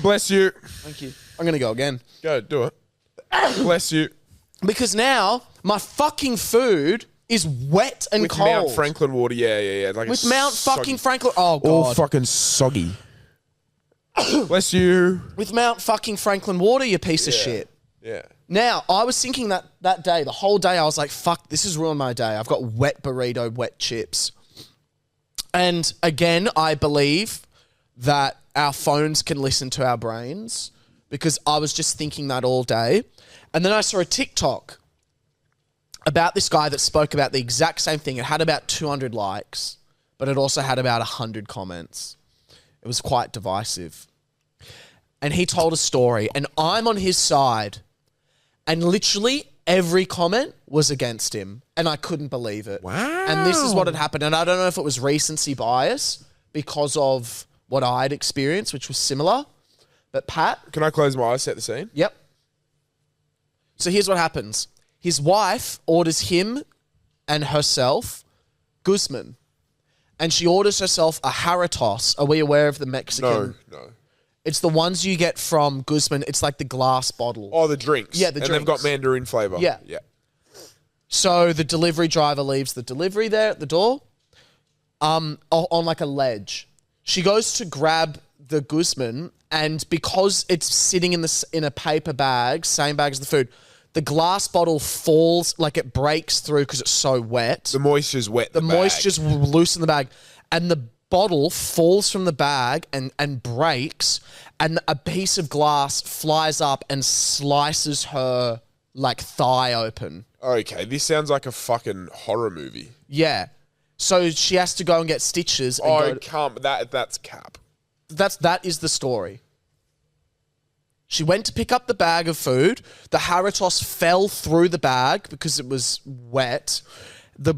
Bless you. Thank you. I'm going to go again. Go, do it. Bless you. Because now my fucking food is wet and With cold. Mount Franklin water, yeah. Like With Mount fucking Franklin... Oh, God. all fucking soggy. Bless you. With Mount fucking Franklin water, you piece of shit. Yeah. Now, I was thinking that day, the whole day, I was like, fuck, this has ruined my day. I've got wet burrito, wet chips. And again, I believe that our phones can listen to our brains because I was just thinking that all day. And then I saw a TikTok about this guy that spoke about the exact same thing. It had about 200 likes, but it also had about 100 comments. It was quite divisive. And he told a story, and I'm on his side. And literally every comment was against him. And I couldn't believe it. Wow. And this is what had happened. And I don't know if it was recency bias because of what I'd experienced, which was similar. But Pat... Can I close my eyes, set the scene? Yep. So here's what happens. His wife orders him and herself Guzman. And she orders herself a Haritos. Are we aware of the Mexican... No. It's the ones you get from Guzman. It's like the glass bottle. Oh, the drinks. Yeah, the and drinks. they've got mandarin flavour. Yeah. Yeah. So the delivery driver leaves the delivery there at the door on like a ledge. She goes to grab the Guzman, and because it's sitting in a paper bag, same bag as the food, the glass bottle falls, like it breaks through because it's so wet. The moisture's wet. The moisture's loose in the bag. And the bottle falls from the bag and breaks, and a piece of glass flies up and slices her like thigh open. Okay, this sounds like a fucking horror movie. Yeah. So she has to go and get stitches. And that's cap. That is the story. She went to pick up the bag of food. The Haritos fell through the bag because it was wet. The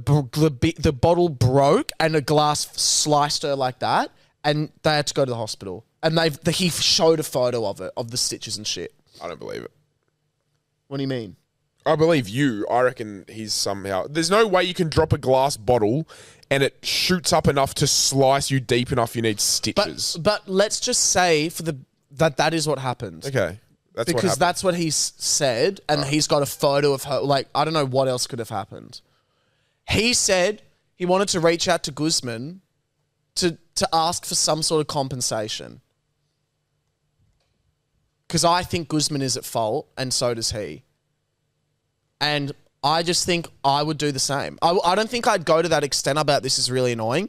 bottle broke and a glass sliced her like that, and they had to go to the hospital. And he showed a photo of it, of the stitches and shit. I don't believe it. What do you mean? I believe you. I reckon he's somehow... There's no way you can drop a glass bottle and it shoots up enough to slice you deep enough you need stitches. But let's just say that is what happened. Okay. Because that's what he's said, and he's got a photo of her. Like, I don't know what else could have happened. He said he wanted to reach out to Guzman to ask for some sort of compensation. Because I think Guzman is at fault, and so does he. And I just think I would do the same. I don't think I'd go to that extent about this is really annoying,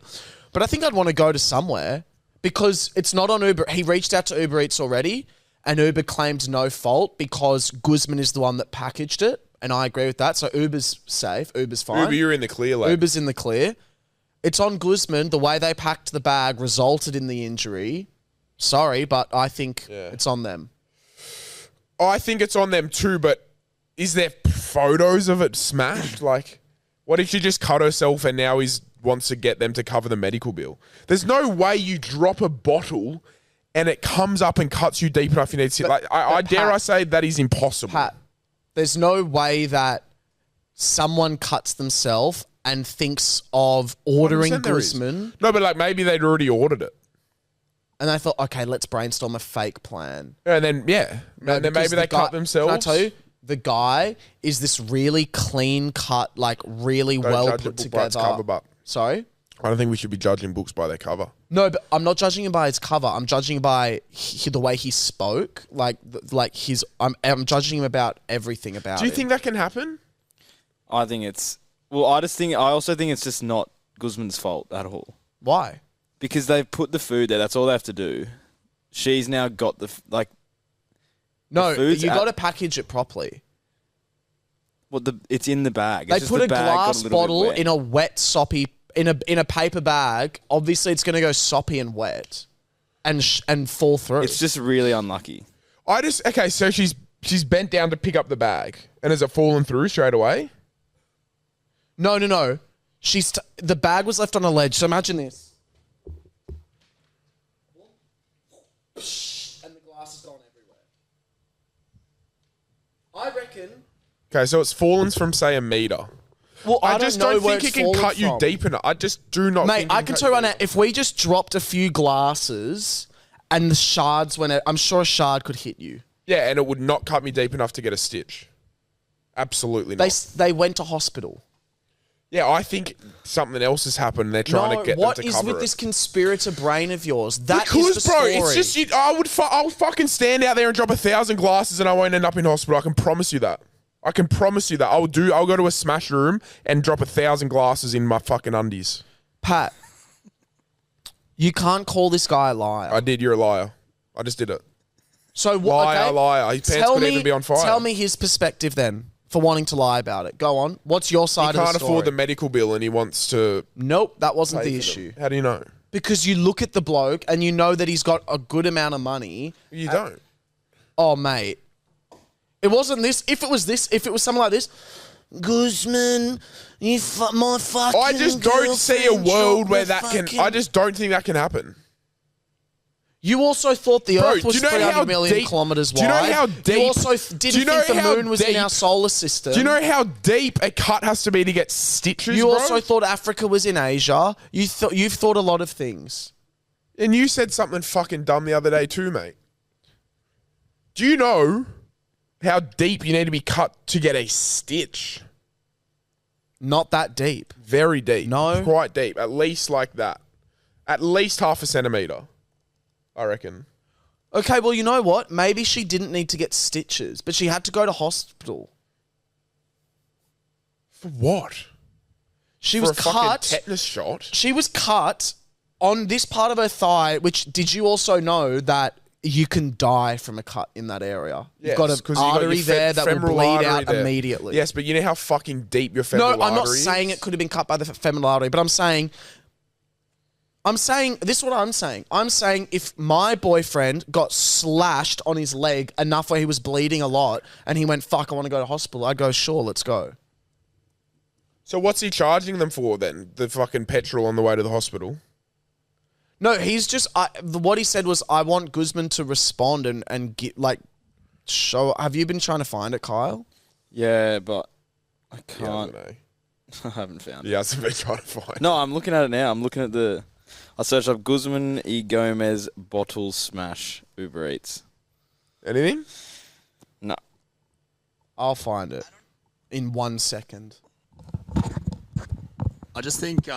but I think I'd want to go to somewhere because it's not on Uber. He reached out to Uber Eats already, and Uber claimed no fault because Guzman is the one that packaged it. And I agree with that. So Uber's safe. Uber's fine. Uber, you're in the clear, lad. Uber's in the clear. It's on Guzman. The way they packed the bag resulted in the injury. Sorry, but I think it's on them. I think it's on them too, but is there photos of it smashed? Like, what if she just cut herself and now wants to get them to cover the medical bill? There's no way you drop a bottle and it comes up and cuts you deep enough you need to... I dare say that is impossible. Pat, there's no way that someone cuts themselves and thinks of ordering Guzman. No, but like maybe they'd already ordered it. And they thought, okay, let's brainstorm a fake plan. And then, and then maybe they cut themselves. Can I tell you? The guy is this really clean cut, like really well put together. Sorry? I don't think we should be judging books by their cover. No, but I'm not judging him by his cover. I'm judging him by the way he spoke. I'm judging him about everything about Do you think that can happen? I think it's... Well, I also think it's just not Guzman's fault at all. Why? Because they've put the food there. That's all they have to do. She's now got No, food's you got to package it properly. It's in the bag. They It's just put the a bag got glass little bit bottle wet. in a wet, soppy, in a paper bag. Obviously, it's going to go soppy and wet, and fall through. It's just really unlucky. So she's bent down to pick up the bag, and has it fallen through straight away? No. The bag was left on a ledge. So imagine this. And the glass has gone everywhere. I reckon. Okay, so it's fallen from, say, a meter. Well, I just don't know don't where think it it's can fallen cut you from. deep enough. I just do not Mate, think it I can cut tell you you right now, deep. if we just dropped a few glasses and the shards went out, I'm sure a shard could hit you. Yeah, and it would not cut me deep enough to get a stitch. Absolutely not. They went to hospital. Yeah, I think something else has happened and they're trying to get them what to is cover with it. this conspirator brain of yours? That is Because, the story. bro, it's just I'll fucking stand out there and drop 1,000 glasses and I won't end up in hospital. I can promise you that. I'll go to a smash room and drop 1,000 glasses in my fucking undies. Pat, you can't call this guy a liar. I did. You're a liar. I just did it. So what? Liar. His pants could even be on fire. Tell me his perspective then for wanting to lie about it. Go on. What's your side He of the can't story? afford the medical bill and he wants to Nope, that wasn't pay the for them. issue. How do you know? Because you look at the bloke and you know that he's got a good amount of money. You don't. Oh, mate. It wasn't this. If it was something like this, Guzman, my fucking I just don't see a girlfriend world where dropped that my can. fucking- I just don't think that can happen. You also thought the Bro, Earth was do you know 300 how million deep- kilometers wide. do you know how You deep- also do didn't you know think the how moon was in deep- our solar system. Do you know how deep a cut has to be to get stitches, You bro? also thought Africa was in Asia. You've thought a lot of things. And you said something fucking dumb the other day too, mate. Do you know how deep you need to be cut to get a stitch? Not that deep. Very deep. No. Quite deep. At least like that. At least 0.5 centimetre, I reckon. Okay, well, you know what? Maybe she didn't need to get stitches, but she had to go to hospital. For what? She For was a fucking cut. tetanus shot? She was cut on this part of her thigh, which did you also know that you can die from a cut in that area? You've got an 'cause you got artery your there that will femoral bleed artery out there. immediately. Yes, but you know how fucking deep your No, femoral artery I'm not is? saying it could have been cut by the femoral artery, but I'm saying this is what I'm saying. I'm saying if my boyfriend got slashed on his leg enough where he was bleeding a lot and he went, fuck, I want to go to hospital, I'd go, sure, let's go. So what's he charging them for then? The fucking petrol on the way to the hospital? No, he's just, what he said was, I want Guzman to respond and get, show. Have you been trying to find it, Kyle? Yeah, but I Yeah, I can't. don't know. I haven't found it. Yeah, that's what I've been trying to find. No, I'm looking at it now. I'm looking at I searched up Guzman y Gomez bottle smash Uber Eats. Anything? No. I'll find it in 1 second. I just think,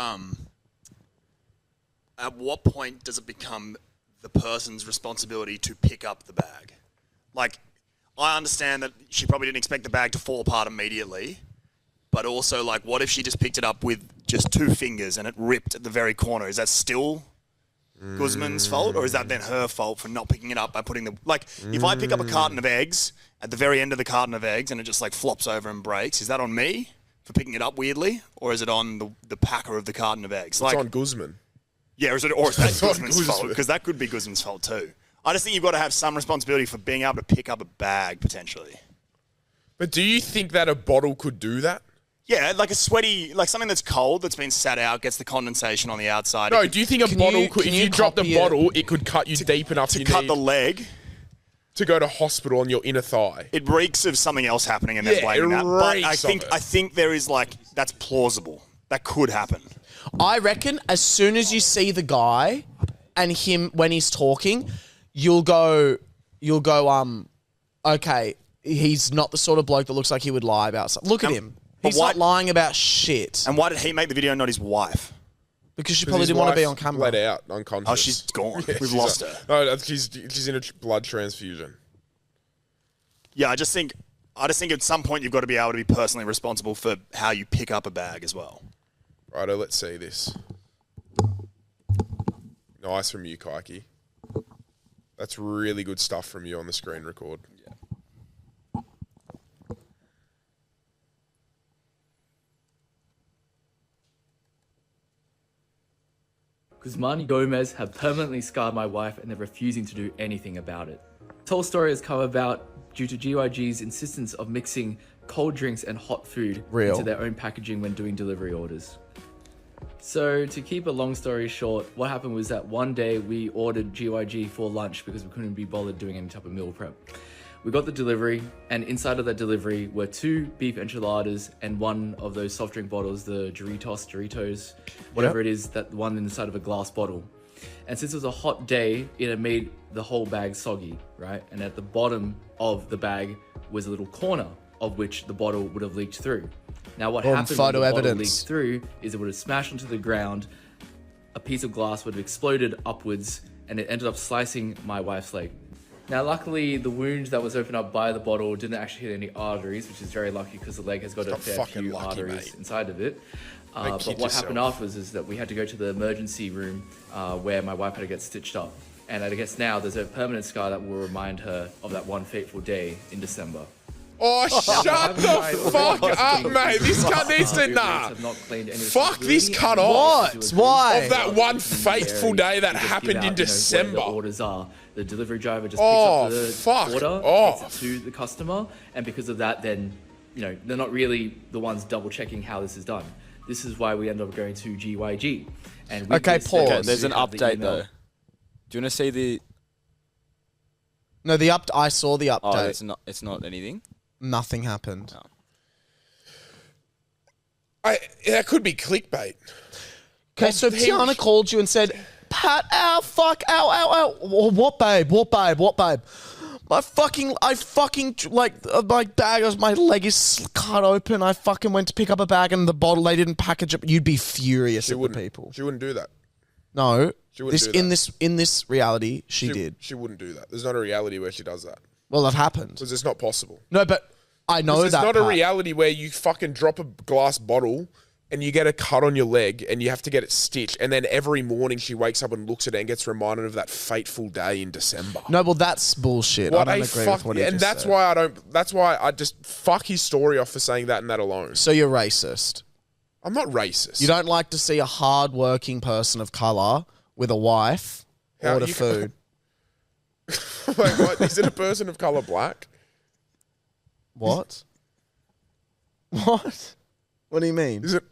at what point does it become the person's responsibility to pick up the bag? Like, I understand that she probably didn't expect the bag to fall apart immediately, but also, like, what if she just picked it up with just 2 fingers and it ripped at the very corner? Is that still Guzman's fault, or is that then her fault for not picking it up by putting the... Like, if I pick up a carton of eggs at the very end of the carton of eggs and it just, like, flops over and breaks, is that on me for picking it up weirdly, or is it on the packer of the carton of eggs? It's on Guzman. Yeah, or is that It's on Guzman's fault? Guzman. Because that could be Guzman's fault too. I just think you've got to have some responsibility for being able to pick up a bag, potentially. But do you think that a bottle could do that? Yeah, like a sweaty, like something that's cold, that's been sat out, gets the condensation on the outside. No, It do you think a Can bottle you- could, can if you you dropped a copy it? bottle, it could cut you deep enough to you cut need the leg, to go to hospital on your inner thigh? it reeks of something else happening and they're Yeah, blaming it that. But reeks of it. I think there is that's plausible. That could happen. I reckon as soon as you see the guy and him when he's talking, you'll go, okay, he's not the sort of bloke that looks like he would lie about something. Look at him. but He's why- not lying about shit. And why did he make the video, not his wife? Because she 'Cause probably his didn't want to be wife on camera. Let out unconscious. Oh, she's gone. Yeah, We've she's lost a- her. No, she's in a blood transfusion. Yeah, I just think at some point you've got to be able to be personally responsible for how you pick up a bag as well. Righto, let's see this. Nice from you, Kaiki. That's really good stuff from you on the screen record. Yeah. Guzman y Gomez have permanently scarred my wife and they're refusing to do anything about it. This whole story has come about due to GYG's insistence of mixing cold drinks and hot food into their own packaging when doing delivery orders. So to keep a long story short, what happened was that one day we ordered GYG for lunch because we couldn't be bothered doing any type of meal prep. We got the delivery, and inside of that delivery were 2 beef enchiladas and one of those soft drink bottles, the Doritos, whatever it is, that one inside of a glass bottle. And since it was a hot day, it had made the whole bag soggy, right? And at the bottom of the bag was a little corner of which the bottle would have leaked through. Now what happened when the bottle leaked through is it would have smashed onto the ground, a piece of glass would have exploded upwards, and it ended up slicing my wife's leg. Now luckily the wound that was opened up by the bottle didn't actually hit any arteries, which is very lucky because the leg has got a fair few arteries inside of it. But what happened afterwards is that we had to go to the emergency room where my wife had to get stitched up. And I guess now there's a permanent scar that will remind her of that one fateful day in December. Oh, shut the fuck up, mate. This cunt needs to, Fuck this cut off. What? Why? Of that one fateful day that happened in December. The orders are. The delivery driver just picks up the order, takes it to the customer, and because of that, then, they're not really the ones double checking how this is done. This is why we end up going to GYG. And okay, pause. Okay, there's an update though. Do you want to see the? No, I saw the update. Oh, it's not anything. Nothing happened. No. That could be clickbait. Okay, so Tiana called you and said, Pat, ow, fuck, ow, ow, ow. What, babe? My bag, my leg is cut open. I fucking went to pick up a bag and the bottle, they didn't package it. You'd be furious at the people. She wouldn't do that. No. She wouldn't do that. In this reality, she did. She wouldn't do that. There's not a reality where she does that. Well, that happened. Because it's not possible. No, but I know that. It's not a reality where you fucking drop a glass bottle and you get a cut on your leg and you have to get it stitched, and then every morning she wakes up and looks at it and gets reminded of that fateful day in December. No, well, that's bullshit. I don't agree with what he just said. That's why I just fuck his story off for saying that and that alone. So you're racist. I'm not racist. You don't like to see a hard-working person of colour with a wife order food. Wait, what? Is it a person of colour black? What? What? What do you mean? Is it?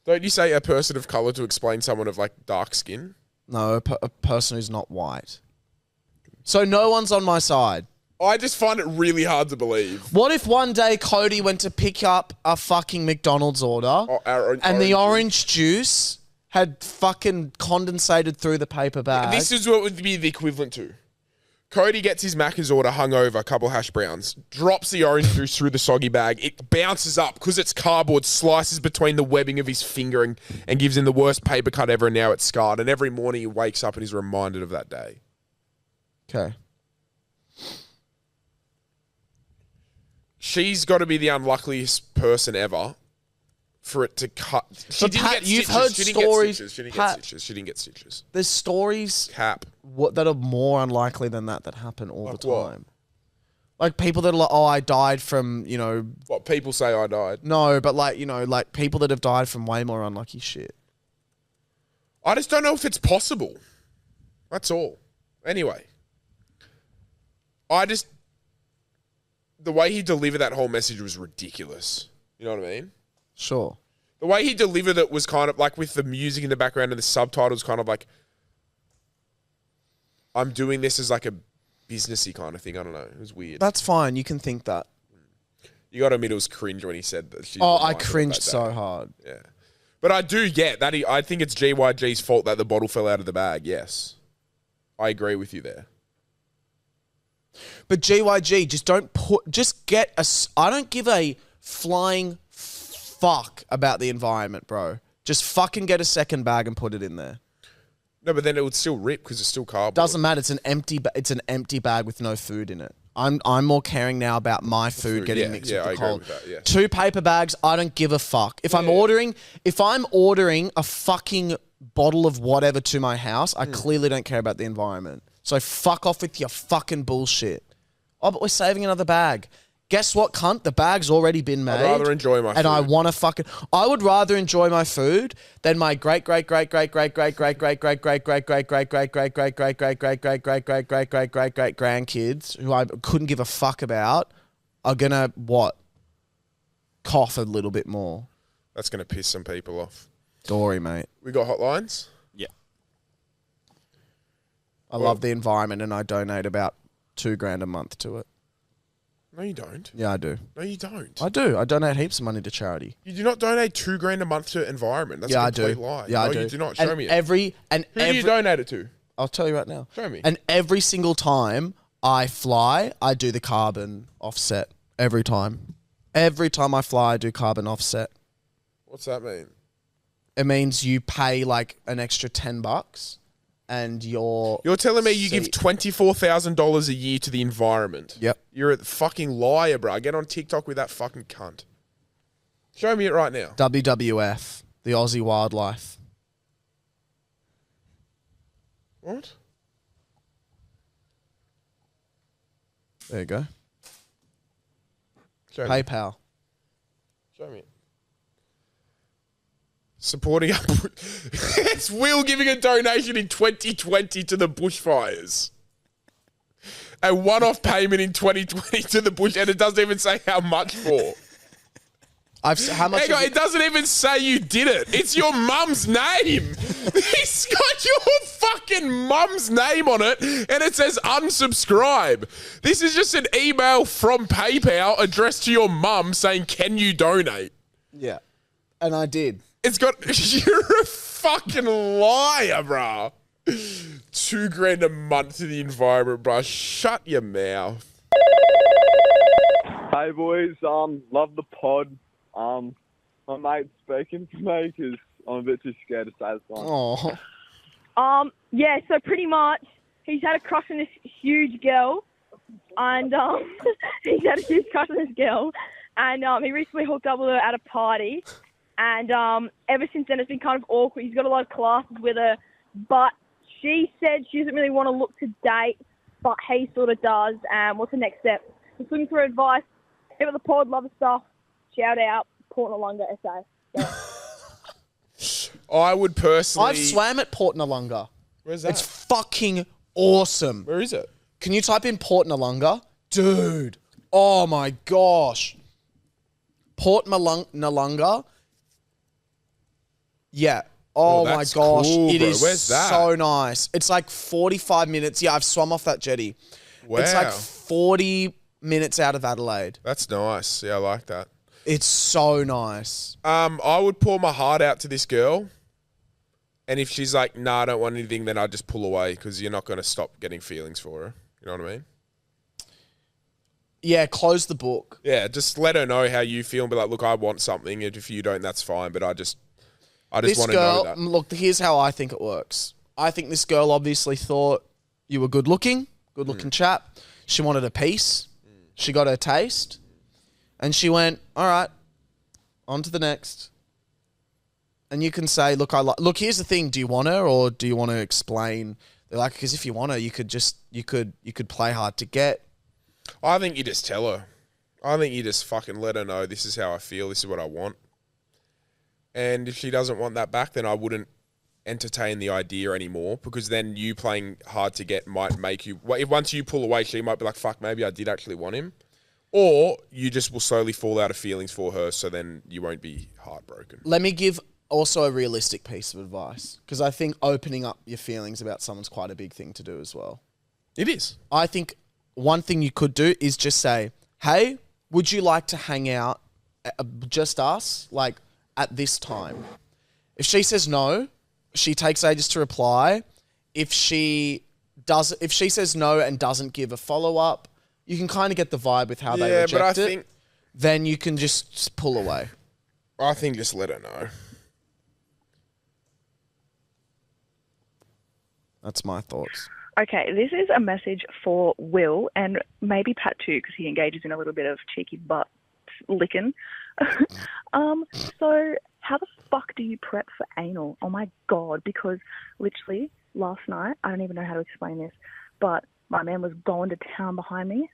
Don't you say a person of colour to explain someone of dark skin? No, a person who's not white. So no one's on my side. I just find it really hard to believe. What if one day Cody went to pick up a fucking McDonald's order and the orange juice had fucking condensated through the paper bag? This is what would be the equivalent to. Cody gets his Macca's order hungover, a couple hash browns, drops the orange juice through the soggy bag. It bounces up because it's cardboard, slices between the webbing of his finger and gives him the worst paper cut ever, and now it's scarred. And every morning he wakes up and he's reminded of that day. Okay. She's got to be the unluckiest person ever for it to cut. She didn't get you've stitches. heard She didn't stories. get stitches. She didn't get stitches. There's stories Cap. that are more unlikely than that happen all the what? time. Like people that are like, I died from, What people say I died. No, but like people that have died from way more unlucky shit. I just don't know if it's possible. That's all. Anyway. The way he delivered that whole message was ridiculous. You know what I mean? Sure. The way he delivered it was kind of like with the music in the background and the subtitles kind of like, I'm doing this as like a businessy kind of thing. I don't know. It was weird. That's fine. You can think that. You got to admit it was cringe when he said that. I cringed so hard. Yeah. But I do get that. I think it's GYG's fault that the bottle fell out of the bag. Yes. I agree with you there. But GYG, I don't give a flying fuck about the environment, bro. Just fucking get a second bag and put it in there. No, but then it would still rip because it's still cardboard. Doesn't matter. It's an empty bag with no food in it. I'm more caring now about my food getting mixed with the cold. With that, yes. 2 paper bags, I don't give a fuck. If I'm ordering a fucking bottle of whatever to my house, I clearly don't care about the environment. So fuck off with your fucking bullshit. Oh, but we're saving another bag. Guess what, cunt? The bag's already been made. I'd rather enjoy my food. And I want to fucking... I would rather enjoy my food than my grandkids, who I couldn't give a fuck about, are gonna, what? Cough a little bit more. That's going to piss some people off. Dory, mate. We got hotlines? Yeah. I love the environment and I donate about $2,000 a month to it. No, you don't. Yeah, I do. No, you don't. I do. I donate heaps of money to charity. You do not donate $2,000 a month to environment. That's a complete lie. Yeah, no, I do. you do not. Show me it. Who do you donate it to? I'll tell you right now. Show me. And every single time I fly, I do the carbon offset. Every time. Every time I fly, I do carbon offset. What's that mean? It means you pay like an extra $10 and you're telling me you give $24,000 a year to the environment. Yep. You're a fucking liar, bro. Get on TikTok with that fucking cunt. Show me it right now. WWF, the Aussie Wildlife. What? There you go. Show me. PayPal. Show me it. Supporting up. It's Will giving a donation in 2020 to the bushfires. A one-off payment in 2020 to the bush, and it doesn't even say how much for. How much? Hang on, it doesn't even say you did it. It's your mum's name. It's got your fucking mum's name on it, and it says unsubscribe. This is just an email from PayPal addressed to your mum saying, "Can you donate?" Yeah, and I did. It's got. You're a fucking liar, bruh. $2,000 a month to the environment, bruh. Shut your mouth. Hey boys, love the pod. My mate's speaking to me because I'm a bit too scared to say this one. Oh. Yeah, so pretty much he's had a crush on this huge girl, and he recently hooked up with her at a party, and ever since then it's been kind of awkward. He's got a lot of classes with her, but she said she doesn't really want to look to date, but he sort of does. What's the next step? Just looking for advice. Give it the pod, love the stuff. Shout out, Port Noarlunga, SA. I would personally. I've swam at Port Noarlunga. Where's that? It's fucking awesome. Where is it? Can you type in Port Noarlunga? Dude. Oh my gosh. Port Noarlunga. Yeah. Oh my that's gosh. cool, It bro. is Where's that? so nice. It's like 45 minutes. Yeah, I've swum off that jetty. Wow. It's like 40 minutes out of Adelaide. That's nice. Yeah, I like that. It's so nice. I would pour my heart out to this girl. And if she's like, nah, I don't want anything, then I'd just pull away because you're not going to stop getting feelings for her. You know what I mean? Yeah, close the book. Yeah, just let her know how you feel and be like, look, I want something. And if you don't, that's fine. But I just This want to girl, know that. look, here's how I think it works. I think this girl obviously thought you were good looking chap. She wanted a piece. She got her taste. And she went, all right, on to the next. And you can say, look, look, here's the thing. Do you want her or do you want to explain? They're like, because if you want her, you could play hard to get. I think you just tell her. I think you just fucking let her know this is how I feel. This is what I want. And if she doesn't want that back, then I wouldn't entertain the idea anymore because then you playing hard to get might make you... If once you pull away, she might be like, fuck, maybe I did actually want him. Or you just will slowly fall out of feelings for her so then you won't be heartbroken. Let me give also a realistic piece of advice because I think opening up your feelings about someone's quite a big thing to do as well. It is. I think one thing you could do is just say, hey, would you like to hang out, just us, like at this time? If she says no, she takes ages to reply. If she says no and doesn't give a follow-up, you can kind of get the vibe with how they reject but I it. think Then you can just pull away. I think just let her know. That's my thoughts. Okay, this is a message for Will and maybe Pat too, because he engages in a little bit of cheeky butt licking. So how the fuck do you prep for anal? Oh my God, because literally last night, I don't even know how to explain this, but my man was going to town behind me.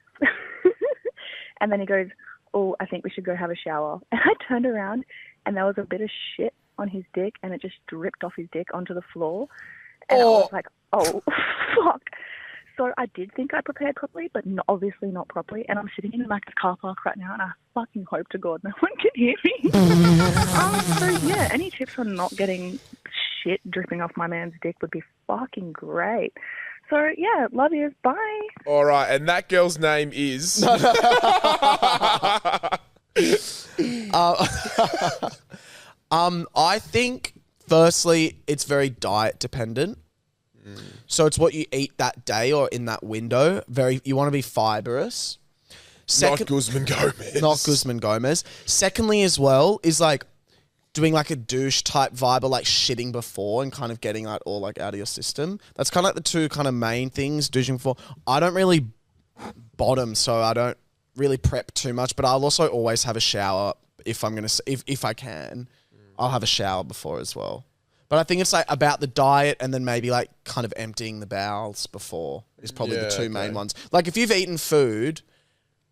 And then he goes, oh, I think we should go have a shower. And I turned around and there was a bit of shit on his dick and it just dripped off his dick onto the floor. And I was like, oh, fuck. So I did think I prepared properly, but obviously not properly. And I'm sitting in like a car park right now and I fucking hope to God no one can hear me. So yeah, any tips on not getting shit dripping off my man's dick would be fucking great. So, yeah, love you. Bye. All right, and that girl's name is... I think, firstly, it's very diet dependent. So it's what you eat that day or in that window. You want to be fibrous. Not Guzman Gomez. Not Guzman Gomez. Secondly, as well, is like doing like a douche type vibe or like shitting before and kind of getting that all like out of your system. That's kind of like the two kind of main things, douching before. I don't really bottom, so I don't really prep too much, but I'll also always have a shower if I'm going to, if I can, I'll have a shower before as well. But I think it's like about the diet and then maybe like kind of emptying the bowels before is probably the two main ones. Like if you've eaten food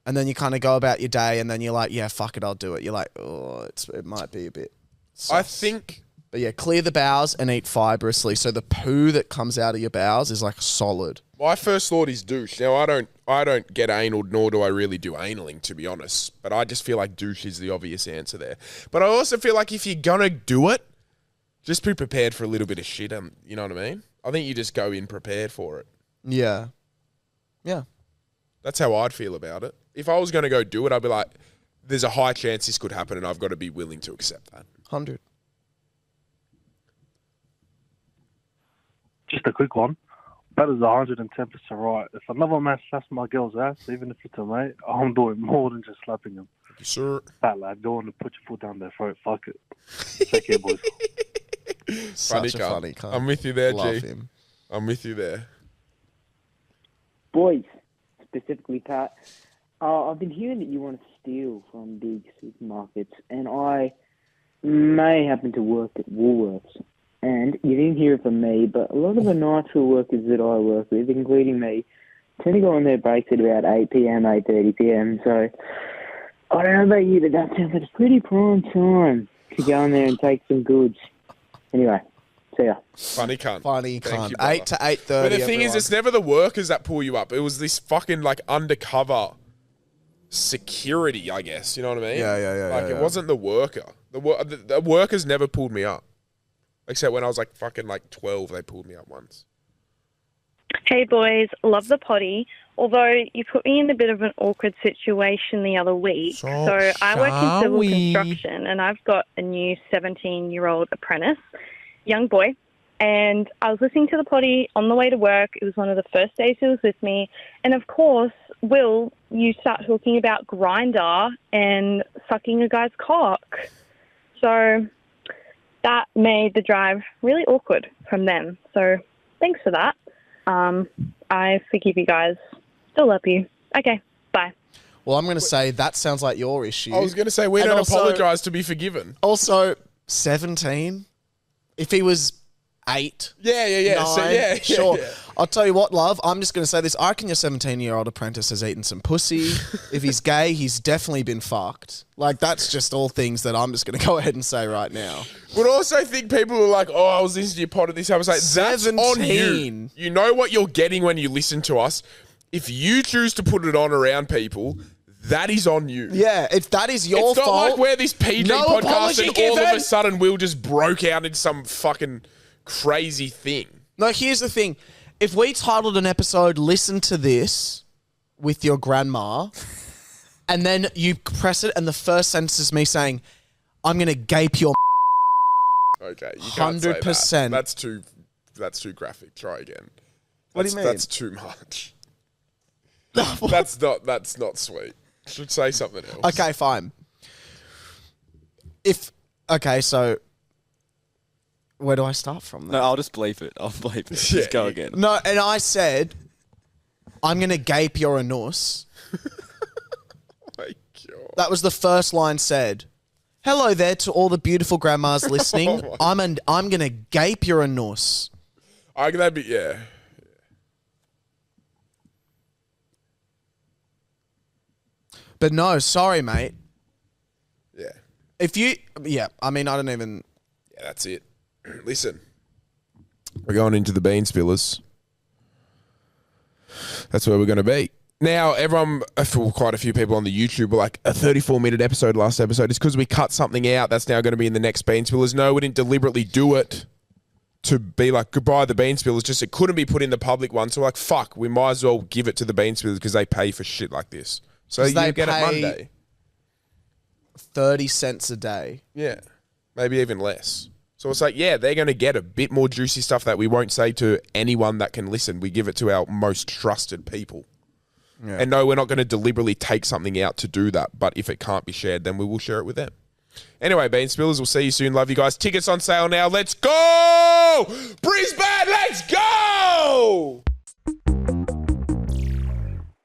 and then you kind of go about your day and then you're like, yeah, fuck it, I'll do it. You're like, oh, it might be a bit sus. I think... But yeah, clear the bowels and eat fibrously. So the poo that comes out of your bowels is like solid. My first thought is douche. Now, I don't get anal, nor do I really do analing, to be honest. But I just feel like douche is the obvious answer there. But I also feel like if you're going to do it, just be prepared for a little bit of shit. You know what I mean? I think you just go in prepared for it. Yeah. Yeah. That's how I'd feel about it. If I was going to go do it, I'd be like, there's a high chance this could happen and I've got to be willing to accept that. 100. Just a quick one. That is 110% right. If another man slaps my girl's ass, even if it's a mate, I'm doing more than just slapping him. Thank you, sir. Fat lad, go on and put your foot down their throat. Fuck it. Take care, boys. Such a funny cunt. I'm with you there, Love G. him. I'm with you there. Boys, specifically Pat, I've been hearing that you want to steal from big supermarkets, and I may happen to work at Woolworths. And you didn't hear it from me, but a lot of the Nitro workers that I work with, including me, tend to go on their breaks at about 8 p.m, 8:30 p.m. So I don't know about you, but that sounds like a pretty prime time to go in there and take some goods. Anyway, see ya. Funny cunt. Funny Thank cunt. you, brother. 8 to 8:30. But the thing is, it's never the workers that pull you up. It was this fucking like undercover security, I guess. You know what I mean? Yeah. Like it wasn't the worker. The workers never pulled me up. Except when I was like fucking like 12, they pulled me up once. Hey boys, love the potty. Although you put me in a bit of an awkward situation the other week. So I work in civil construction and I've got a new 17-year-old apprentice, young boy. And I was listening to the potty on the way to work. It was one of the first days he was with me. And of course, Will, you start talking about Grindr and sucking a guy's cock. So that made the drive really awkward from them. So thanks for that. I forgive you guys. Still love you. Okay, bye. Well, I'm going to say that sounds like your issue. I was going to say we don't apologise to be forgiven. Also, 17. If he was 8. Yeah. 9, So, sure. Yeah. I'll tell you what, love. I'm just going to say this. I reckon your 17-year-old apprentice has eaten some pussy. If he's gay, he's definitely been fucked. Like, that's just all things that I'm just going to go ahead and say right now. Would also think people are like, oh, I was listening to your pod of this. I was like, that's 17. on you. You know what you're getting when you listen to us. If you choose to put it on around people, that is on you. Yeah, if that is your fault. It's not like we're this PG no podcast apology and given. all of a sudden Will just broke out in some fucking crazy thing. No, here's the thing. If we titled an episode, Listen to This with your grandma, and then you press it and the first sentence is me saying, I'm going to gape your Okay, you can't say 100%. that. That's too graphic. Try again. What do you mean? That's too much. That's not sweet. Should say something else. Okay, fine. So where do I start from? No, I'll just bleep it. I'll bleep it. Just go again. No, and I said, I'm going to gape your anus. Oh my God. That was the first line said. Hello there to all the beautiful grandmas listening. I'm gonna gape your anus. I that'd be yeah. But no, sorry, mate. Yeah. I mean, I don't even. Yeah, that's it. Listen, we're going into the bean spillers. That's where we're going to be. Now, everyone, for quite a few people on the YouTube were like, a 34-minute episode last episode. It's because we cut something out that's now going to be in the next bean spillers. No, we didn't deliberately do it to be like, goodbye the bean spillers. Just it couldn't be put in the public one. So we're like, fuck, we might as well give it to the bean spillers because they pay for shit like this. So you get it Monday. 30 cents a day. Yeah, maybe even less. So it's like, yeah, they're going to get a bit more juicy stuff that we won't say to anyone that can listen. We give it to our most trusted people. Yeah. And no, we're not going to deliberately take something out to do that. But if it can't be shared, then we will share it with them. Anyway, Bean Spillers, we'll see you soon. Love you guys. Tickets on sale now. Let's go! Brisbane, let's go!